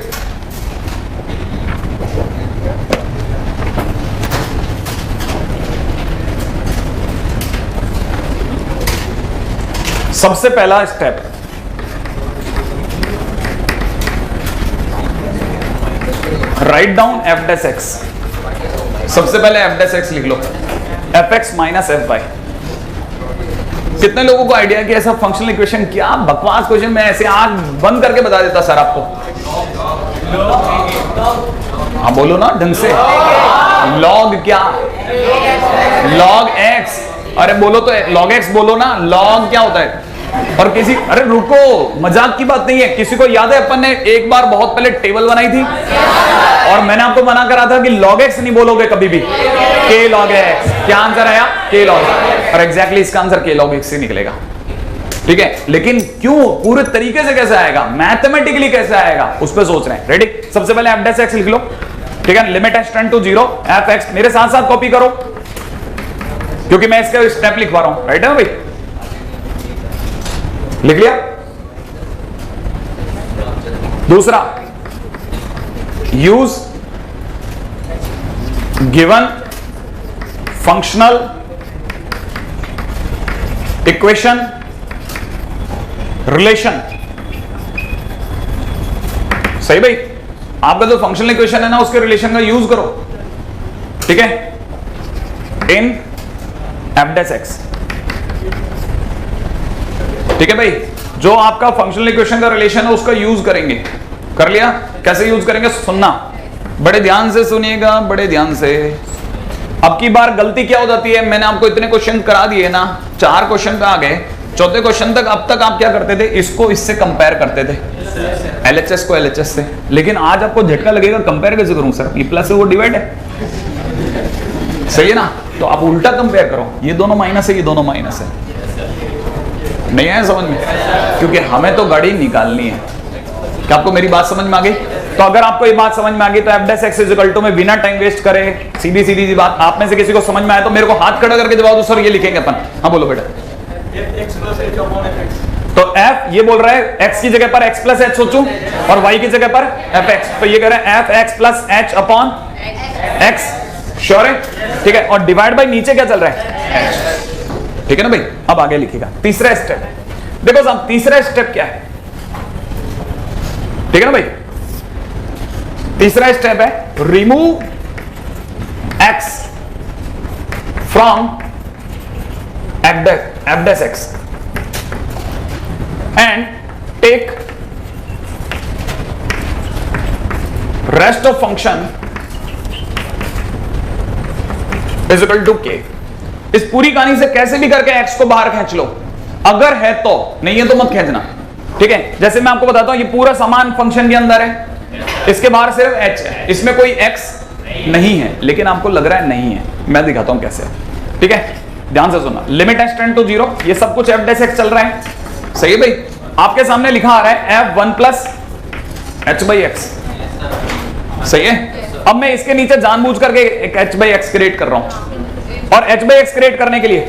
सबसे पहला step, write down f dash x। सबसे पहले f dash x लिख लो, fx minus fy। कितने लोगों को आइडिया कि ऐसा फंक्शनल इक्वेशन, क्या बकवास क्वेश्चन, मैं ऐसे आंख बंद करके बता देता सर आपको। हाँ बोलो ना ढंग से। लॉग क्या? Log x. अरे बोलो तो लॉग एक्स बोलो ना। लॉग क्या होता है? और किसी, अरे रुको, मजाक की बात नहीं है। किसी को याद है अपन ने एक बार बहुत पहले टेबल बनाई थी और मैंने आपको मना करा था कि लॉग एक्स नहीं बोलोगे कभी भी, के लॉग एक्स। क्या आंसर आया? के लॉग। और एग्जैक्टली इसका आंसर के लॉग एक्स से निकलेगा। ठीक है, लेकिन क्यों, पूरे तरीके से कैसे आएगा, मैथमेटिकली कैसे आएगा, उस पर सोच रहे हैं। रेडी? सबसे पहले f dash x लिख लो। ठीक है, limit h tend to 0 f x। मेरे साथ साथ कॉपी करो क्योंकि मैं इसका स्टेप लिखवा रहा हूं। राइट है भाई? लिख लिया? दूसरा, use given functional equation relation सही भाई, आपका जो फंक्शनल इक्वेशन है ना उसके रिलेशन का यूज करो, ठीक है, इन एफ डैश एक्स, ठीक है भाई, जो आपका फंक्शनल इक्वेशन का रिलेशन है उसका यूज करेंगे। कर लिया? कैसे यूज करेंगे सुनना, बड़े ध्यान से सुनिएगा, बड़े ध्यान से। अब की बार गलती क्या हो जाती है, मैंने आपको इतने क्वेश्चन करा दिए ना, 4 क्वेश्चन पे आ गए, चौथे क्वेश्चन तक अब तक आप क्या करते थे, इसको इससे कंपेयर करते थे, एलएचएस को एलएचएस से। लेकिन आज आपको झटका लगेगा, कंपेयर कैसे करूं सर, ये प्लस है वो डिवाइड है, सही है ना, तो आप उल्टा कंपेयर करो, ये दोनों माइनस है, ये दोनों माइनस है। नहीं आया समझ में? क्योंकि हमें तो गाड़ी निकालनी है। क्या आपको मेरी बात समझ में आ गई? तो अगर आपको ये बात समझ में आ गई तो f dash x is equal to में बिना टाइम वेस्ट करे सीधी सीधी सी बात, आप में से किसी को समझ में आया तो मेरे को हाथ खड़ा करके जवाब दो, सर ये लिखेंगे अपन। हाँ बोलो बेटा। तो f ये बोल रहा है x की जगह पर x प्लस एच सोचूं और y की जगह पर fx, तो ये कह रहा है F x plus H upon x, sure है? ठीक है, और डिवाइड बाय नीचे क्या चल रहा है h, ठीक है ना भाई। अब आगे लिखेगा तीसरा स्टेप, देखो साहब तीसरा स्टेप क्या है, ठीक है ना भाई। तीसरा स्टेप है remove x from f dash x and take rest of function is equal to k. इस पूरी कहानी से कैसे भी करके x को बाहर खींच लो, अगर है तो, नहीं है तो मत खींचना, ठीक है। जैसे मैं आपको बताता हूं ये पूरा समान फंक्शन के अंदर है, इसके बाहर सिर्फ h है, इसमें कोई x नहीं है, लेकिन आपको लग रहा है नहीं है, मैं दिखाता हूं कैसे, ठीक है। ध्यान से सुनना, लिमिट x टेंड टू 0, ये सब कुछ एफ डैश एक्स चल रहा है, सही है भाई। आपके सामने लिखा आ रहा है f1 plus H by x, सही है। अब मैं इसके नीचे जानबूझ करके एक h बाई एक्स क्रिएट कर रहा हूं, और h बाई एक्स क्रिएट करने के लिए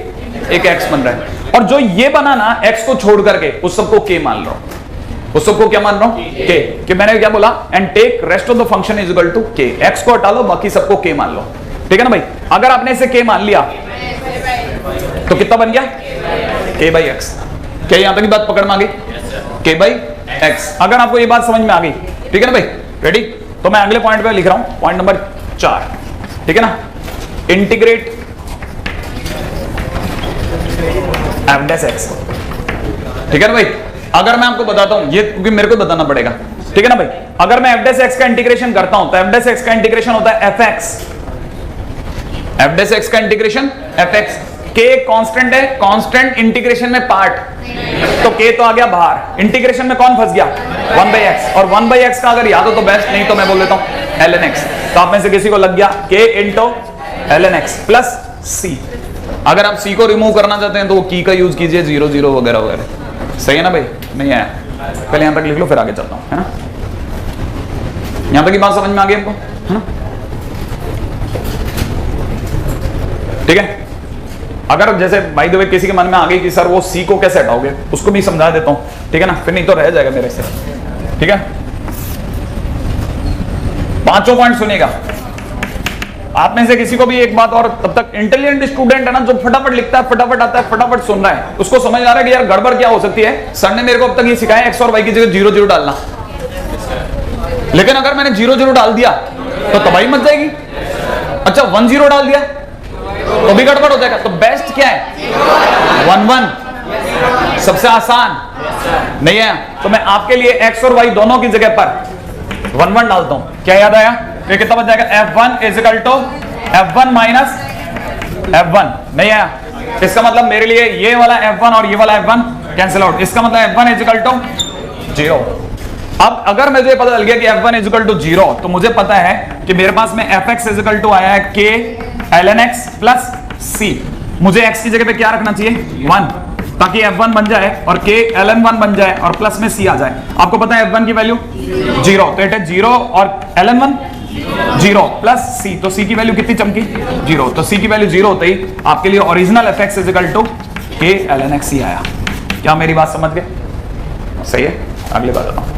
एक x बन रहा है, और जो ये बना ना x को छोड़ करके उस सबको k मान रहा हूं, उस सबको क्या मान रहा हूं k, कि मैंने क्या बोला, and take rest of the function is equal to k, x को हटा लो बाकी सबको k मान लो, ठीक है ना भाई। अगर आपने इसे k मान लिया तो कितना बन गया k बाई एक्स। क्या यहां तक की बात पकड़ में आ गई? k by x. अगर आपको ये बात समझ में आ गई, ठीक है ना भाई, रेडी, तो मैं अगले पॉइंट पे लिख रहा हूं, पॉइंट नंबर 4, ठीक है ना, इंटीग्रेट एफ डैश एक्स, ठीक है ना भाई। अगर मैं आपको बताता हूं ये, क्योंकि मेरे को बताना पड़ेगा, ठीक है ना भाई। अगर मैं एफ डैश एक्स का इंटीग्रेशन करता हूं तो एफ डैश एक्स का इंटीग्रेशन होता है F x, F dash x का इंटीग्रेशन एफ एक्स, के कांस्टेंट है, कांस्टेंट इंटीग्रेशन में पार्ट, तो के तो आ गया बाहर, इंटीग्रेशन में कौन फंस गया 1 बाई एक्स, और 1 बाई एक्स का अगर याद हो तो बेस्ट, नहीं तो मैं बोल देता हूं ln x, तो आप में से किसी को लग गया k into ln x plus c। अगर आप c को रिमूव करना चाहते हैं तो वो की का यूज कीजिए, 0 0 वगैरह वगैरह, सही है ना भाई। नहीं आया, पहले यहां तक लिख लो फिर आगे चलता हूं, है ना। यहां तक की बात समझ में आ गई आपको, है ना, ठीक है। अगर जैसे बाय द वे किसी के मन में आ गई कि सर वो सी को कैसे हटाओगे, उसको भी समझा देता हूं, ठीक है ना, फिर नहीं तो रह जाएगा मेरे से, ठीक है। पांचों पॉइंट सुनिएगा। आप में से किसी को भी एक बात और, तब तक इंटेलिजेंट स्टूडेंट है ना, जो फटाफट लिखता है, फटाफट आता है, फटाफट सुन रहा है, उसको समझ आ रहा है कि यार गड़बड़ क्या हो सकती है। सर ने मेरे को अब तक ये सिखाया एक्स और वाई की जगह 0 0 डालना, लेकिन अगर मैंने 0 0 डाल दिया तो तबाही मच जाएगी। अच्छा 1 0 डाल दिया तो भी गड़बड़ हो जाएगा। तो बेस्ट क्या है 1 1, सबसे आसान नहीं है। तो मैं आपके लिए x और y दोनों की जगह पर 1 1 डालता हूं। क्या याद आया? ये कितना बच जाएगा? f1 is equal to f1 minus f1। नहीं आया? इसका मतलब मेरे लिए ये वाला f1 और ये वाला f1 कैंसिल आउट। इसका मतलब f1 इज इक्वल टू 0। अब अगर मुझे पता चल गया कि f1 इज इक्वल टू 0, तो मुझे पता है कि मेरे पास में fx इज इक्वल टू आया है k ln x plus c। मुझे x की जगह पे क्या रखना चाहिए 1, ताकि f1 बन जाए और k ln 1 बन जाए और प्लस में c आ जाए। आपको पता है f1 की वैल्यू 0, तो इट है 0 और ln 1 0 प्लस c, तो c की वैल्यू कितनी चमकी 0। तो c की वैल्यू 0 होते ही आपके लिए original fx is equal to k ln x c आया। क्या मेरी बात समझ गए? सही है। अगली बात बताओ।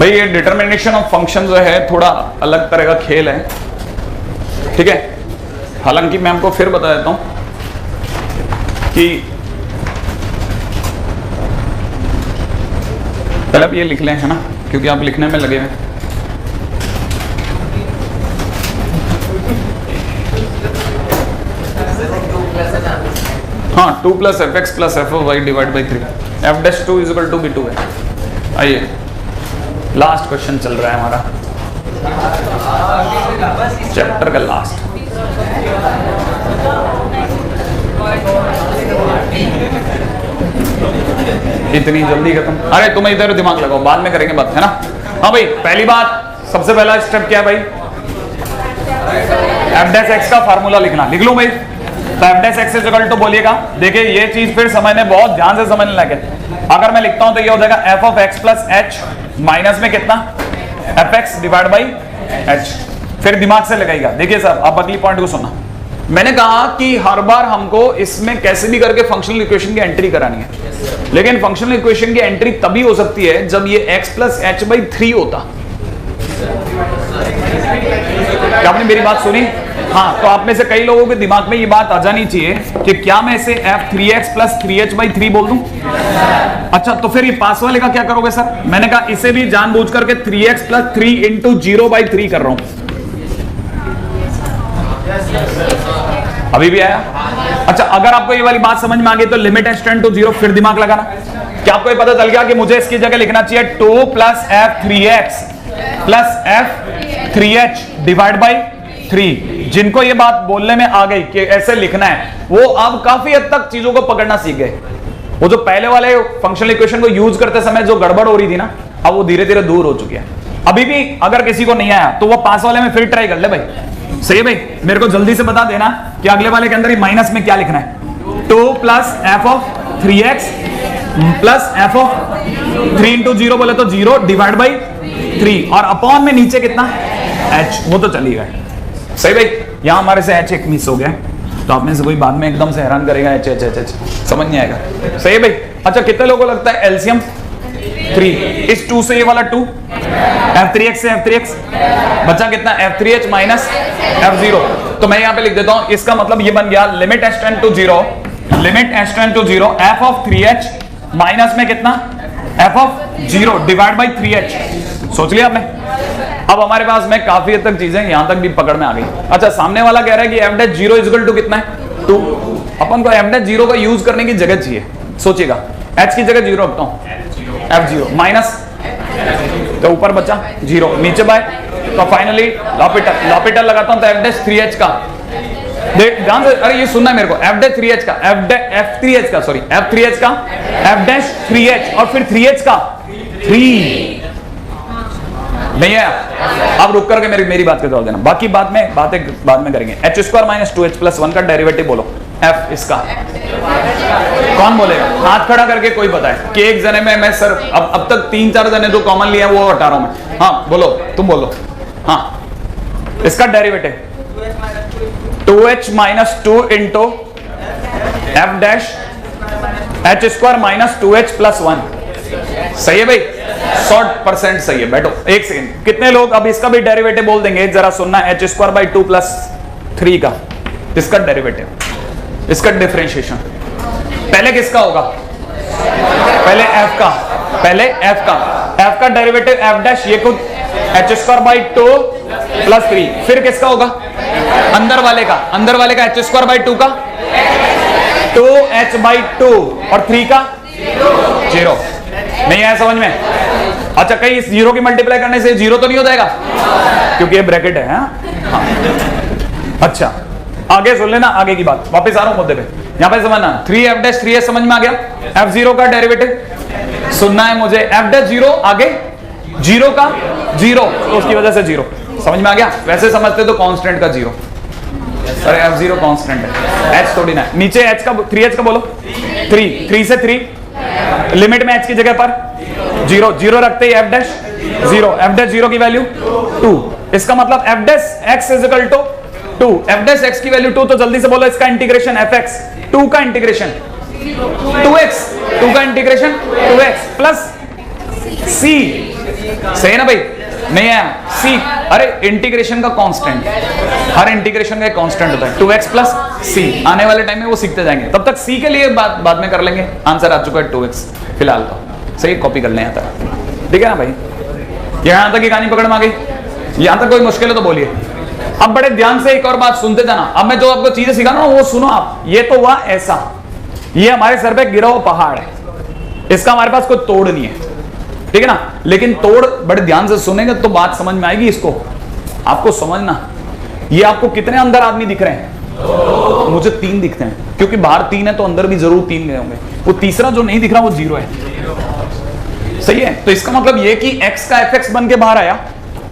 भाई ये डिटर्मिनेशन ऑफ फंक्शन जो है थोड़ा अलग तरह का खेल है, ठीक है। हालांकि मैं आपको फिर बता देता हूं कि पहले आप ये लिख लें, है ना, क्योंकि आप लिखने में लगे हुए। हाँ, 2 + fx + f(y) divide by 3 f'(2) = b2 है। आइए लास्ट क्वेश्चन चल रहा है हमारा चैप्टर का लास्ट। इतनी जल्दी खत्म? अरे तुम इधर दिमाग लगाओ, बाद में करेंगे बात, है ना। हाँ भाई, पहली बात, सबसे पहला स्टेप क्या है भाई? f' का फार्मूला लिखना। लिख लो भाई। तो f' = बोलिएगा, देखिए ये चीज फिर समझने, बहुत ध्यान से समझने लगे। अगर मैं लिखता हूं तो ये हो जाएगा f(x + h) माइनस में कितना fx डिवाइड बाई h। फिर दिमाग से लगाएगा। देखिए सर, अब अगली पॉइंट को सुनना। मैंने कहा कि हर बार हमको इसमें कैसे भी करके फंक्शनल इक्वेशन की एंट्री करानी है, लेकिन फंक्शनल इक्वेशन की एंट्री तभी हो सकती है जब ये x + h/3 होता। क्या आपने मेरी बात सुनी? हाँ, तो आप में से कई लोगों के दिमाग में ये बात आ जानी चाहिए कि क्या मैं इसे f(3x + 3h/3) बोल दूं? अच्छा, तो फिर ये पास वाले का क्या करोगे सर? मैंने कहा इसे भी जानबूझ करके 3x + 3 × 0/3 कर रहा हूं। अभी भी आया? अच्छा, अगर आपको ये वाली बात समझ में आ गई तो लिमिट h → 0, फिर दिमाग लगाना। क्या आपको ये पता चल गया कि मुझे इसकी जगह लिखना चाहिए 2 + f(3x + f(3h) डिवाइड बाई 3। जिनको ये बात बोलने में आ गई कि ऐसे लिखना है, वो अब काफी हद तक चीजों को पकड़ना सीख गए। वो जो पहले वाले फंक्शनल इक्वेशन को यूज करते समय जो गड़बड़ हो रही थी ना, अब वो धीरे धीरे दूर हो चुकी है। अभी भी अगर किसी को नहीं आया तो वो पास वाले में फिर ट्राई कर ले भाई। सही है भाई? मेरे को जल्दी से बता देना कि अगले वाले के अंदर ही माइनस में क्या लिखना है। 2 + f(3x + f(3 × 0) बोले तो 0 डिवाइड बाई 3, और अपॉन में नीचे कितना h, वो तो चली गए। सही भाई? यहां हमारे से h एक मिस हो गया, तो आप में से कोई बाद में एकदम से हैरान करेगा h समझ नहीं आएगा। सही है भाई? अच्छा, कितने लोगों को लगता है एलसीएम 3, इस 2 से ये वाला 2, f(3x) से f(3x) बचा कितना f(3h) - f(0). तो मैं यहां पे लिख देता हूं, इसका मतलब ये बन गया limit h → 0, limit h → 0 f(3h) minus में कितना f(0) डिवाइड बाई 3h। सोच लिया आपने? अब हमारे पास में काफी हद तक चीजें यहां तक भी पकड़ में आ गई। अच्छा, सामने वाला कह रहा है कि f'0 = कितना है 2। अपन को f'0 का यूज करने की जगह चाहिए। सोचिएगा, h की जगह 0 रखता हूं, f0 माइनस, तो ऊपर बचा 0, नीचे बाय, तो फाइनली लॉपिटल लगाता हूं तो f'3h का, ध्यान से, अरे ये सुनना है मेरे को, f'3h का f'3h और फिर 3h का 3 नहीं है। अब रुक करके मेरी बात का जवाब देना, बाकी बात में करेंगे। h² - 2h + 1 का डेरिवेटिव बोलो, f इसका। कौन बोलेगा? हाथ खड़ा करके कोई बताए कि एक जने में मैं सर अब तक 3-4 जने जो कॉमन लिया वो हटा रहा हूं मैं। हाँ बोलो, तुम बोलो। हाँ, इसका derivative 2h - 2 × f' h² - 2h + 1। सही है भाई? 100% सही है। बैठो एक सेकंड। कितने लोग अब इसका भी डेरिवेटिव बोल देंगे? जरा सुनना, h² / 2 + 3 का इसका डेरिवेटिव, इसका डिफरेंशिएशन। पहले किसका होगा? पहले f का डेरिवेटिव f', ये खुद h² / 2 + 3। फिर किसका होगा? अंदर वाले का h² / 2 का 2h/2 और 3 का 0। नहीं आया समझ में? अच्छा, कहीं इस 0 की मल्टीप्लाई करने से 0 तो नहीं हो जाएगा, क्योंकि ये ब्रैकेट है। हाँ? अच्छा, आगे सुन लेना, आगे की बात। वापस आ रहा हूं मुद्दे पे, यहां पे समझना। 3f' 3h समझ में आ गया। f0 का डेरिवेटिव सुनना है मुझे, f'0 आगे 0 का 0, तो उसकी वजह से 0 समझ में आ गया। वैसे समझते तो कांस्टेंट का 0, अरे f0 कांस्टेंट है, h थोड़ी ना। नीचे h का 3h का बोलो, 3 से 3, लिमिट में h की जगह पर 0 रखते ही f' 0 की वैल्यू 2। इसका मतलब f'(x) = 2, f'(x) की वैल्यू 2, तो जल्दी से बोलो इसका इंटीग्रेशन fx, 2 का इंटीग्रेशन 2x, 2 का इंटीग्रेशन 2x प्लस सी, सही है ना भाई? नहीं है सी। अरे इंटीग्रेशन का कांस्टेंट, हर इंटीग्रेशन का एक कांस्टेंट होता है 2x प्लस सी। आने वाले टाइम में वो सीखते जाएंगे, तब तक सी के लिए बाद में कर लेंगे। आंसर आ चुका है 2x फिलहाल तो। सही, कॉपी कर लें यहाँ तक, ठीक है ना भाई? यहां तक की कहानी पकड़ में आ गई? यहां तक कोई मुश्किल है तो बोलिए। अब बड़े ध्यान से एक और बात सुनते जाना। अब मैं जो आपको चीजें सिखा रहा हूं वो सुनो आप। ये तो हुआ ऐसा, ये हमारे सर पे गिरा हुआ पहाड़ है, इसका हमारे पास कोई तोड़ नहीं है, ठीक है ना? लेकिन तोड़ बड़े ध्यान से सुनेंगे तो बात समझ में आएगी। इसको आपको समझना। ये आपको कितने अंदर आदमी दिख रहे हैं? मुझे 3 दिखते हैं, क्योंकि बाहर 3 है तो अंदर भी जरूर 3 गए होंगे। वो तीसरा जो नहीं दिख रहा वो 0 है। सही है? तो इसका मतलब ये कि x का fx बन के बाहर आया,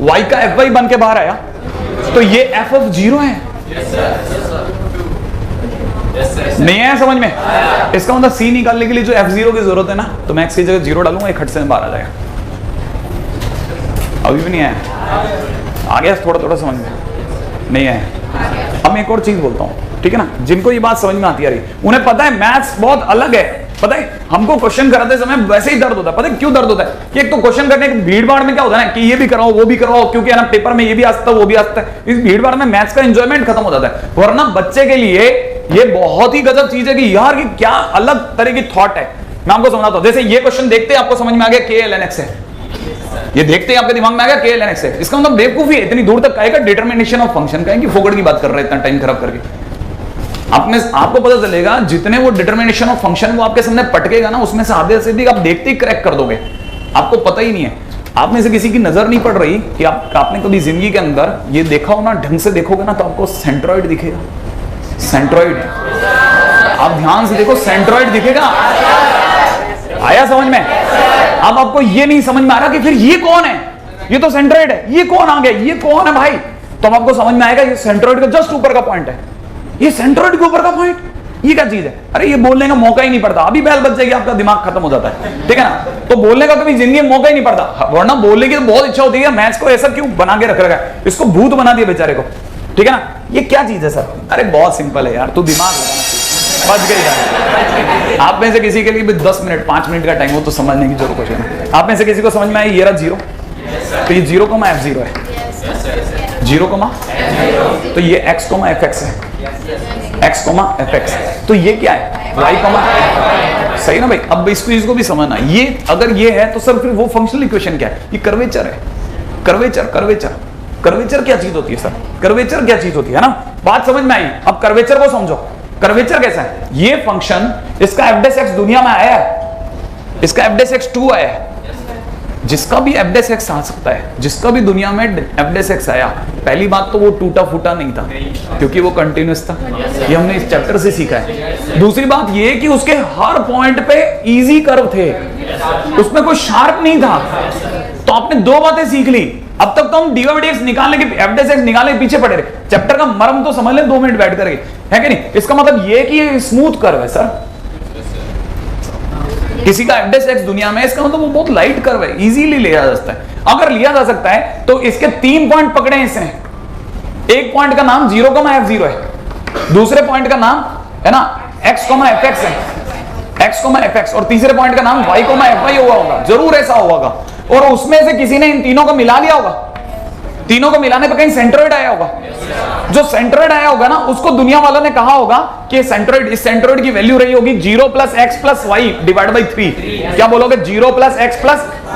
y का fy बन के बाहर आया, तो ये f of 0 है। नहीं है समझ में? इसका मतलब c निकालने के लिए जो f0 की जरूरत है ना, तो मैं x की जगह 0 डालूंगा, एक खट से बाहर आ जाएगा। अभी भी नहीं आया? आ गया थोड़ा थोड़ा समझ में? नहीं आया? अब मैं एक और चीज बोलता हूं, ठीक है ना? जिनको ये बात समझ में आती है, उन्हें पता है मैथ्स बहुत अलग है। पता है हमको क्वेश्चन कराते समय वैसे ही दर्द होता है। पता है क्यों दर्द होता है? कि एक तो क्वेश्चन करने की भीड़ भाड़ में क्या होता है ना, कि ये भी कराओ वो भी कराओ, क्योंकि ना पेपर में ये भी आ सकता है वो भी आ सकता है। इस भीड़ भाड़ में मैथ्स का एंजॉयमेंट खत्म हो जाता है। वरना बच्चे के लिए ये बहुत ही गजब चीज है कि यार कि क्या अलग तरह की थॉट है। मैं आपको समझाता हूं। जैसे ये क्वेश्चन देखते आपको समझ में आ गया k ln x है, ये देखते आपके दिमाग में आ गया k ln x है। इसका मतलब बेवकूफी है, इतनी दूर तक कहेगा डिटरमिनेशन ऑफ फंक्शन का है कि फोकट की बात कर रहे हैं इतना टाइम खराब करके। आपको पता चलेगा जितने वो डिटरमिनेशन ऑफ फंक्शन वो आपके सामने पटकेगा ना, उसमें से आधे से भी आप देखते ही क्रैक कर दोगे। आपको पता ही नहीं है। आप में से किसी की नजर नहीं पड़ रही कि आपने कभी जिंदगी के अंदर ये देखा हो ना, ढंग से देखोगे ना तो आपको सेंट्रॉइड दिखेगा। सेंट्रॉइड, आप ध्यान से देखो, सेंट्रॉइड दिखेगा। आया समझ में? अब आपको ये नहीं समझ में आ रहा कि फिर ये कौन है? ये तो सेंट्रॉइड है, ये कौन आ गया? ये कौन है भाई? तो अब आपको समझ में आएगा ये सेंट्रॉइड का जस्ट ऊपर का पॉइंट है। ये सेंट्रॉइड के ऊपर का पॉइंट, ये क्या चीज है? अरे ये बोलने का मौका ही नहीं पड़ता। अभी बैल बच जाएगी, आपका दिमाग खत्म हो जाता है, ठीक है ना? तो बोलने का कभी जिंदगी में मौका ही नहीं पड़ता। वरना बोलने की तो बहुत इच्छा होती है। मैथ्स को ऐसा क्यों बना के रख रखा है? इसको भूत बना दिया बेचारे को, ठीक है ना? ये क्या चीज है सर? अरे बहुत सिंपल है यार, तू दिमाग लगाना, बच गई। आप में से किसी के लिए भी 10 मिनट 5 मिनट का टाइम हो तो समझने की जरूरत है। आप में से किसी को समझ में आया ये रहा 0, तो ये 0, f0 है। 0, तो ये x, fx है। x, fx, तो ये क्या है? y, सही ना भाई? अब इसको भी समझना। ये अगर ये है तो सर फिर वो फंक्शनल इक्वेशन क्या है? ये कर्वेचर है। कर्वेचर क्या चीज होती है सर? कर्वेचर क्या चीज होती है ना? बात समझ में आई? अब कर्वेचर को समझो। कर्वेचर कैसा है? ये फंक्शन, इसका f' दुनिया में आया है, इसका f' 2 आया है। जिसका भी f' आ सकता है, जिसका भी दुनिया में f' आया, पहली बात तो वो टूटा फूटा नहीं था, क्योंकि वो कंटिन्यूअस था। ये हमने इस चैप्टर से सीखा है। दूसरी बात ये कि उसके हर पॉइंट पे इजी कर्व थे, उसमें कोई शार्प नहीं था। तो आपने 2 बातें सीख ली। अब तक तो हम dx निकालने के f' निकालने के पीछे पड़े रहे। चैप्टर का मर्म तो समझ ले 2 मिनट बैठ करके, है कि नहीं? इसका मतलब ये कि ये स्मूथ कर्व है सर। किसी का f' दुनिया में, इसका मतलब वो बहुत लाइट कर्व है, इजीली लिया जा सकता है। अगर लिया जा सकता है तो इसके 3 पॉइंट पकड़े हैं इसने। एक पॉइंट का नाम 0, f0 है, दूसरे पॉइंट का नाम है ना x, fx है, x, fx, और तीसरे पॉइंट का नाम y, fy हुआ होगा, जरूर ऐसा होगा। और उसमें से किसी ने इन तीनों को मिला लिया होगा। तीनों को मिलाने पर कहीं सेंट्रॉइड आया होगा। जो सेंट्रॉइड आया होगा ना, उसको दुनिया वालों ने कहा होगा कि सेंट्रॉइड, इस सेंट्रॉइड की वैल्यू रही होगी 0 + x + y / 3। क्या बोलोगे? 0 + x +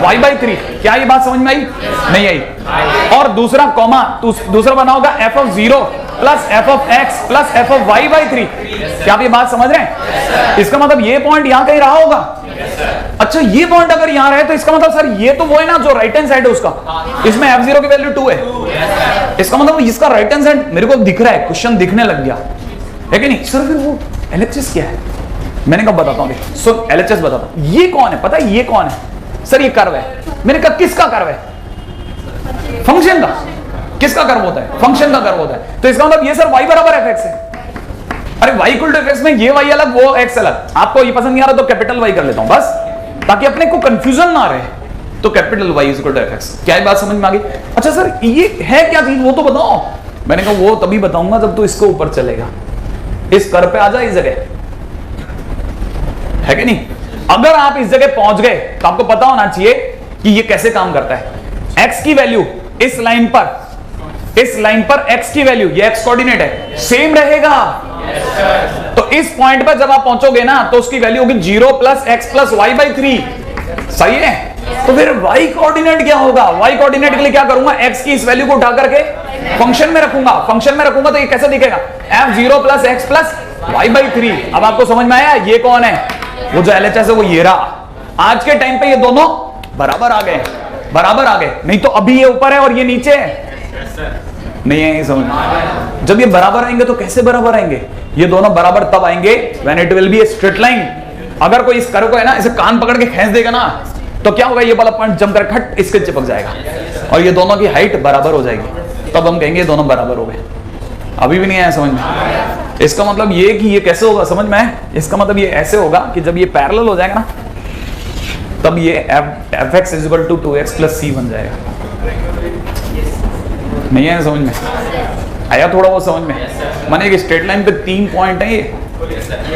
y / 3। क्या ये बात समझ में आई? नहीं आई? और दूसरा कॉमा, दूसरा बना होगा f(0) + f(x) + f(y) / 3। क्या आप ये बात समझ रहे हैं? इसका मतलब ये पॉइंट यहां कहीं रहा होगा। अच्छा, ये पॉइंट अगर यहां रहे तो इसका मतलब सर ये तो वो है ना जो राइट हैंड साइड है उसका, इसमें f0 की वैल्यू 2 है। इसका मतलब इसका राइट हैंड साइड मेरे को दिख रहा है, क्वेश्चन दिखने लग गया है कि नहीं? सर फिर वो LHS क्या है? मैंने कब बताता हूं, सो LHS बताता हूं। ये कौन है? पता है ये कौन है? सर ये कर्व है। मैंने कहा किसका कर्व है? फंक्शन का। किसका कर्व होता है? फंक्शन का कर्व होता है। तो इसका मतलब ये सर y = fx है। अरे y = fx में ये y अलग वो x अलग। आपको ये पसंद नहीं आ रहा तो कैपिटल Y कर लेता हूं बस, ताकि अपने को कंफ्यूजन ना रहे। तो कैपिटल Y = fx। क्या ये बात समझ में आ गई? अच्छा सर ये है क्या चीज, वो तो बताओ। मैंने कहा वो तभी बताऊंगा जब तो इसको ऊपर चलेगा, इस कर्व पे आ जा, इस जगह, है कि नहीं? अगर आप इस जगह पहुंच गए तो आपको पता होना चाहिए कि ये कैसे काम करता है। x की वैल्यू इस लाइन पर x की वैल्यू, ये x कोऑर्डिनेट है, सेम रहेगा। तो इस पॉइंट पर जब आप पहुंचोगे ना तो उसकी वैल्यू होगी 0 plus x plus y by 3। सही है। तो फिर y कोऑर्डिनेट क्या होगा? y कोऑर्डिनेट के लिए क्या करूंगा? x की इस वैल्यू को उठा करके फंक्शन में रखूंगा तो ये कैसे दिखेगा? f0 plus x plus y by 3। अब आपको समझ में आया ये कौन है? वो जो LHS है वो ये रहा। आज के टाइम पे ये दोनों बराबर आ गए, नहीं तो अभी ये ऊपर है और ये नीचे है। नहीं है ये समझ? जब ये बराबर आएंगे तो कैसे बराबर आएंगे? ये दोनों बराबर तब आएंगे when it will be a straight line. अगर कोई इस कर्व को है ना इसे कान पकड़ के खींच देगा ना तो क्या होगा? ये वाला पॉइंट जम कर खट इसके चिपक जाएगा और ये दोनों की हाइट बराबर हो जाएगी, तब हम कहेंगे दोनों बराबर हो गए। अभी भी नहीं आया समझ में? इसका मतलब ये कि ये कैसे होगा समझ में? इसका मतलब ये ऐसे होगा कि जब ये पैरेलल हो जाएगा ना तब ये fx is equal to 2x plus c बन जाएगा। नहीं है समझ में? आया थोड़ा वो समझ में? माने एक स्ट्रेट लाइन पे 3 पॉइंट है, ये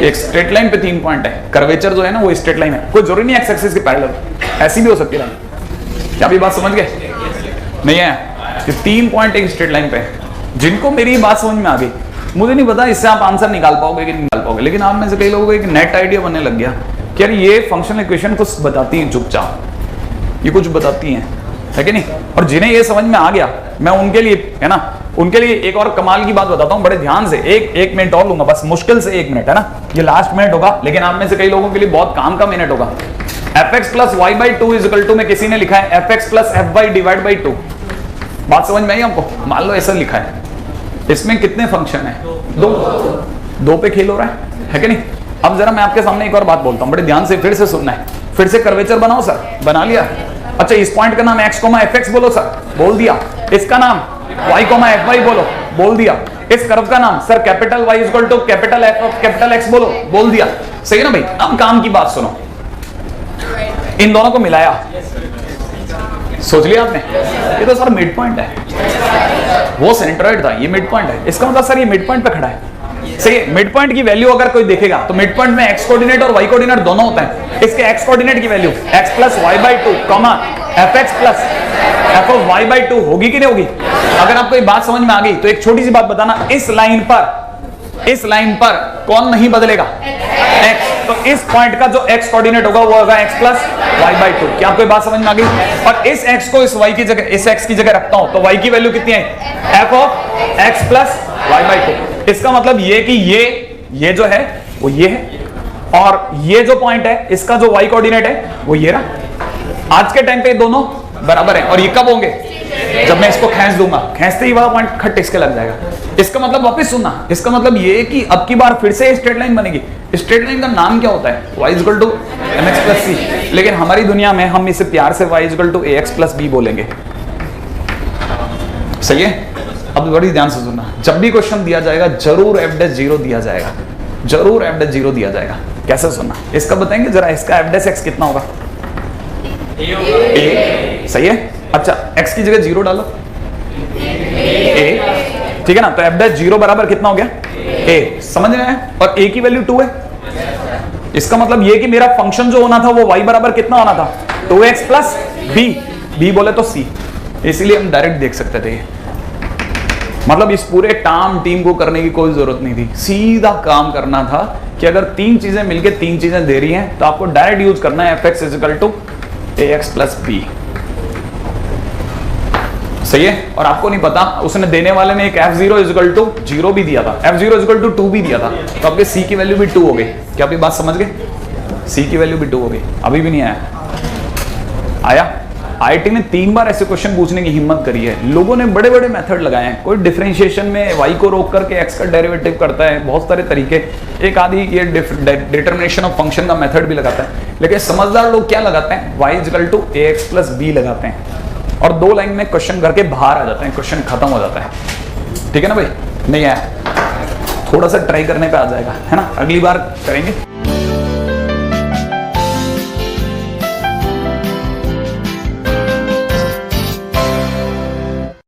एक स्ट्रेट लाइन पे 3 पॉइंट है। कर्वेचर जो है ना वो स्ट्रेट लाइन है, कोई जरूरी नहीं एक्स एक्सिस के पैरेलल, ऐसी भी हो सकती है। क्या भी बात समझ गए? नहीं है कि 3 पॉइंट एक स्ट्रेट लाइन पे है। जिनको मेरी बात समझ में आ गई, मुझे नहीं पता इससे आप आंसर निकाल पाओगे कि नहीं निकाल पाओगे, लेकिन आप में से कई लोगों को एक नेट आइडिया बनने लग गया कि यार ये फंक्शनल इक्वेशन कुछ बताती है, चुपचाप ये कुछ बताती हैं, है कि नहीं? और जिन्हें ये समझ में आ गया मैं उनके लिए, है ना, उनके लिए एक और कमाल की बात बताता हूँ बड़े ध्यान से। एक मिनट और लूंगा बस, मुश्किल से 1 मिनट, है ना, ये लास्ट मिनट होगा, लेकिन आप में से कई लोगों के लिए बहुत काम का मिनट होगा। fx plus y by 2 is equal to में किसी ने लिखा है fx plus f y divide by 2। बात समझ में आई आपको? मान लो ऐसा लिखा है, इसमें कितने फंक्शन है? 2 पे खेल हो रहा है कि नहीं? अब जरा मैं आपके सामने एक और बात बोलता हूँ, बड़े ध्यान से फिर से सुनना है। फिर से कर्वेचर बनाओ सर, बना लिया। अच्छा इस पॉइंट का नाम x, fx बोलो सर, बोल दिया। इसका नाम y, fy बोल दिया। इस कर्व का नाम sir capital Y equal to capital F of capital X बोल दिया। सही है ना भाई? अब काम की बात सुनो, इन दोनों को मिलाया, सोच लिया आपने? ये तो सर मिड पॉइंट है, वो सेंट्रॉइड था, ये मिड पॉइंट है। इसका मतलब सर ये मिड पॉइंट पे खड़ा है। सही है। मिड पॉइंट की वैल्यू अगर कोई देखेगा तो मिड पॉइंट में x कोऑर्डिनेट और y कोऑर्डिनेट दोनों होते हैं। इसके x कोऑर्डिनेट की value x plus y by 2 comma fx plus f of y by 2 होगी कि नहीं होगी? अगर आपको ये बात समझ में आ गई तो एक छोटी सी बात बताना, इस लाइन पर कौन नहीं बदलेगा? x। तो इस पॉइंट का जो x कोऑर्डिनेट होगा वो होगा x प्लस वाई बाई 2। क्या आपको ये बात समझ में आ गई? और इस x को इस y की जगह, इस x की जगह रखता हूं तो y की वैल्यू कितनी है? f of x plus y by 2। इसका मतलब ये कि ये जो है वो ये है, और ये जो पॉइंट है इसका जो y कोऑर्डिनेट है वो ये रहा। आज के टाइम पे दोनों बराबर हैं, और ये कब होंगे? जब मैं इसको खींच दूंगा, खींचते ही वाला पॉइंट खट इसके लग जाएगा। इसका मतलब वापस सुनना, इसका मतलब ये कि अब की बार फिर से स्ट्रेट लाइन बनेगी। स्ट्रेट लाइन का नाम क्या होता है? y equal to mx plus c, लेकिन हमारी दुनिया में हम इसे प्यार से y equal to ax plus b बोलेंगे। सही है? अब बड़ी ध्यान से सुनना, जब भी क्वेश्चन दिया जाएगा जरूर f डैश 0 दिया जाएगा, जरूर f डैश 0 दिया जाएगा। कैसे सुनना, इसका बताएंगे जरा, इसका f डैश x कितना होगा? a। सही है। अच्छा x की जगह 0 डालो, a, ठीक है ना? तो f डैश 0 बराबर कितना हो गया? a। समझ रहे हैं? और a की वैल्यू 2 है। इसका मतलब ये कि मेरा फंक्शन जो होना था वो y बराबर कितना होना था? 2x प्लस b बोले तो c, इसीलिए हम डायरेक्ट देख सकते थे। मतलब इस पूरे टीम को करने की कोई जरूरत नहीं थी, सीधा काम करना था कि अगर 3 चीजें मिलके 3 चीजें दे रही हैं तो आपको डायरेक्ट यूज करना है fx is equal to ax plus b। सही है? और आपको नहीं पता, उसने देने वाले ने एक f0 इज इक्वल टू 0 भी दिया था, f0 इज इक्वल टू 2 भी दिया था, तो आपके c की वैल्यू भी 2 हो गई। क्या आप ये बात समझ गए? c की वैल्यू भी 2 हो गई। अभी भी नहीं आया? आईआईटी ने 3 बार ऐसे क्वेश्चन पूछने की हिम्मत करी है। लोगों ने बड़े बड़े मेथड लगाए हैं, कोई डिफरेंशिएशन में y को रोक करके x का डेरिवेटिव करता है, बहुत सारे तरीके, एक आदि ये डिटर्मिनेशन ऑफ फंक्शन का मेथड भी लगाता है। लेकिन समझदार लोग क्या लगाते हैं? y equal to ax plus b लगाते हैं और 2 लाइन में क्वेश्चन करके बाहर आ जाते हैं, क्वेश्चन खत्म हो जाता है। ठीक है ना भाई? नहीं आया? थोड़ा सा ट्राई करने पे आ जाएगा, है ना? अगली बार करेंगे।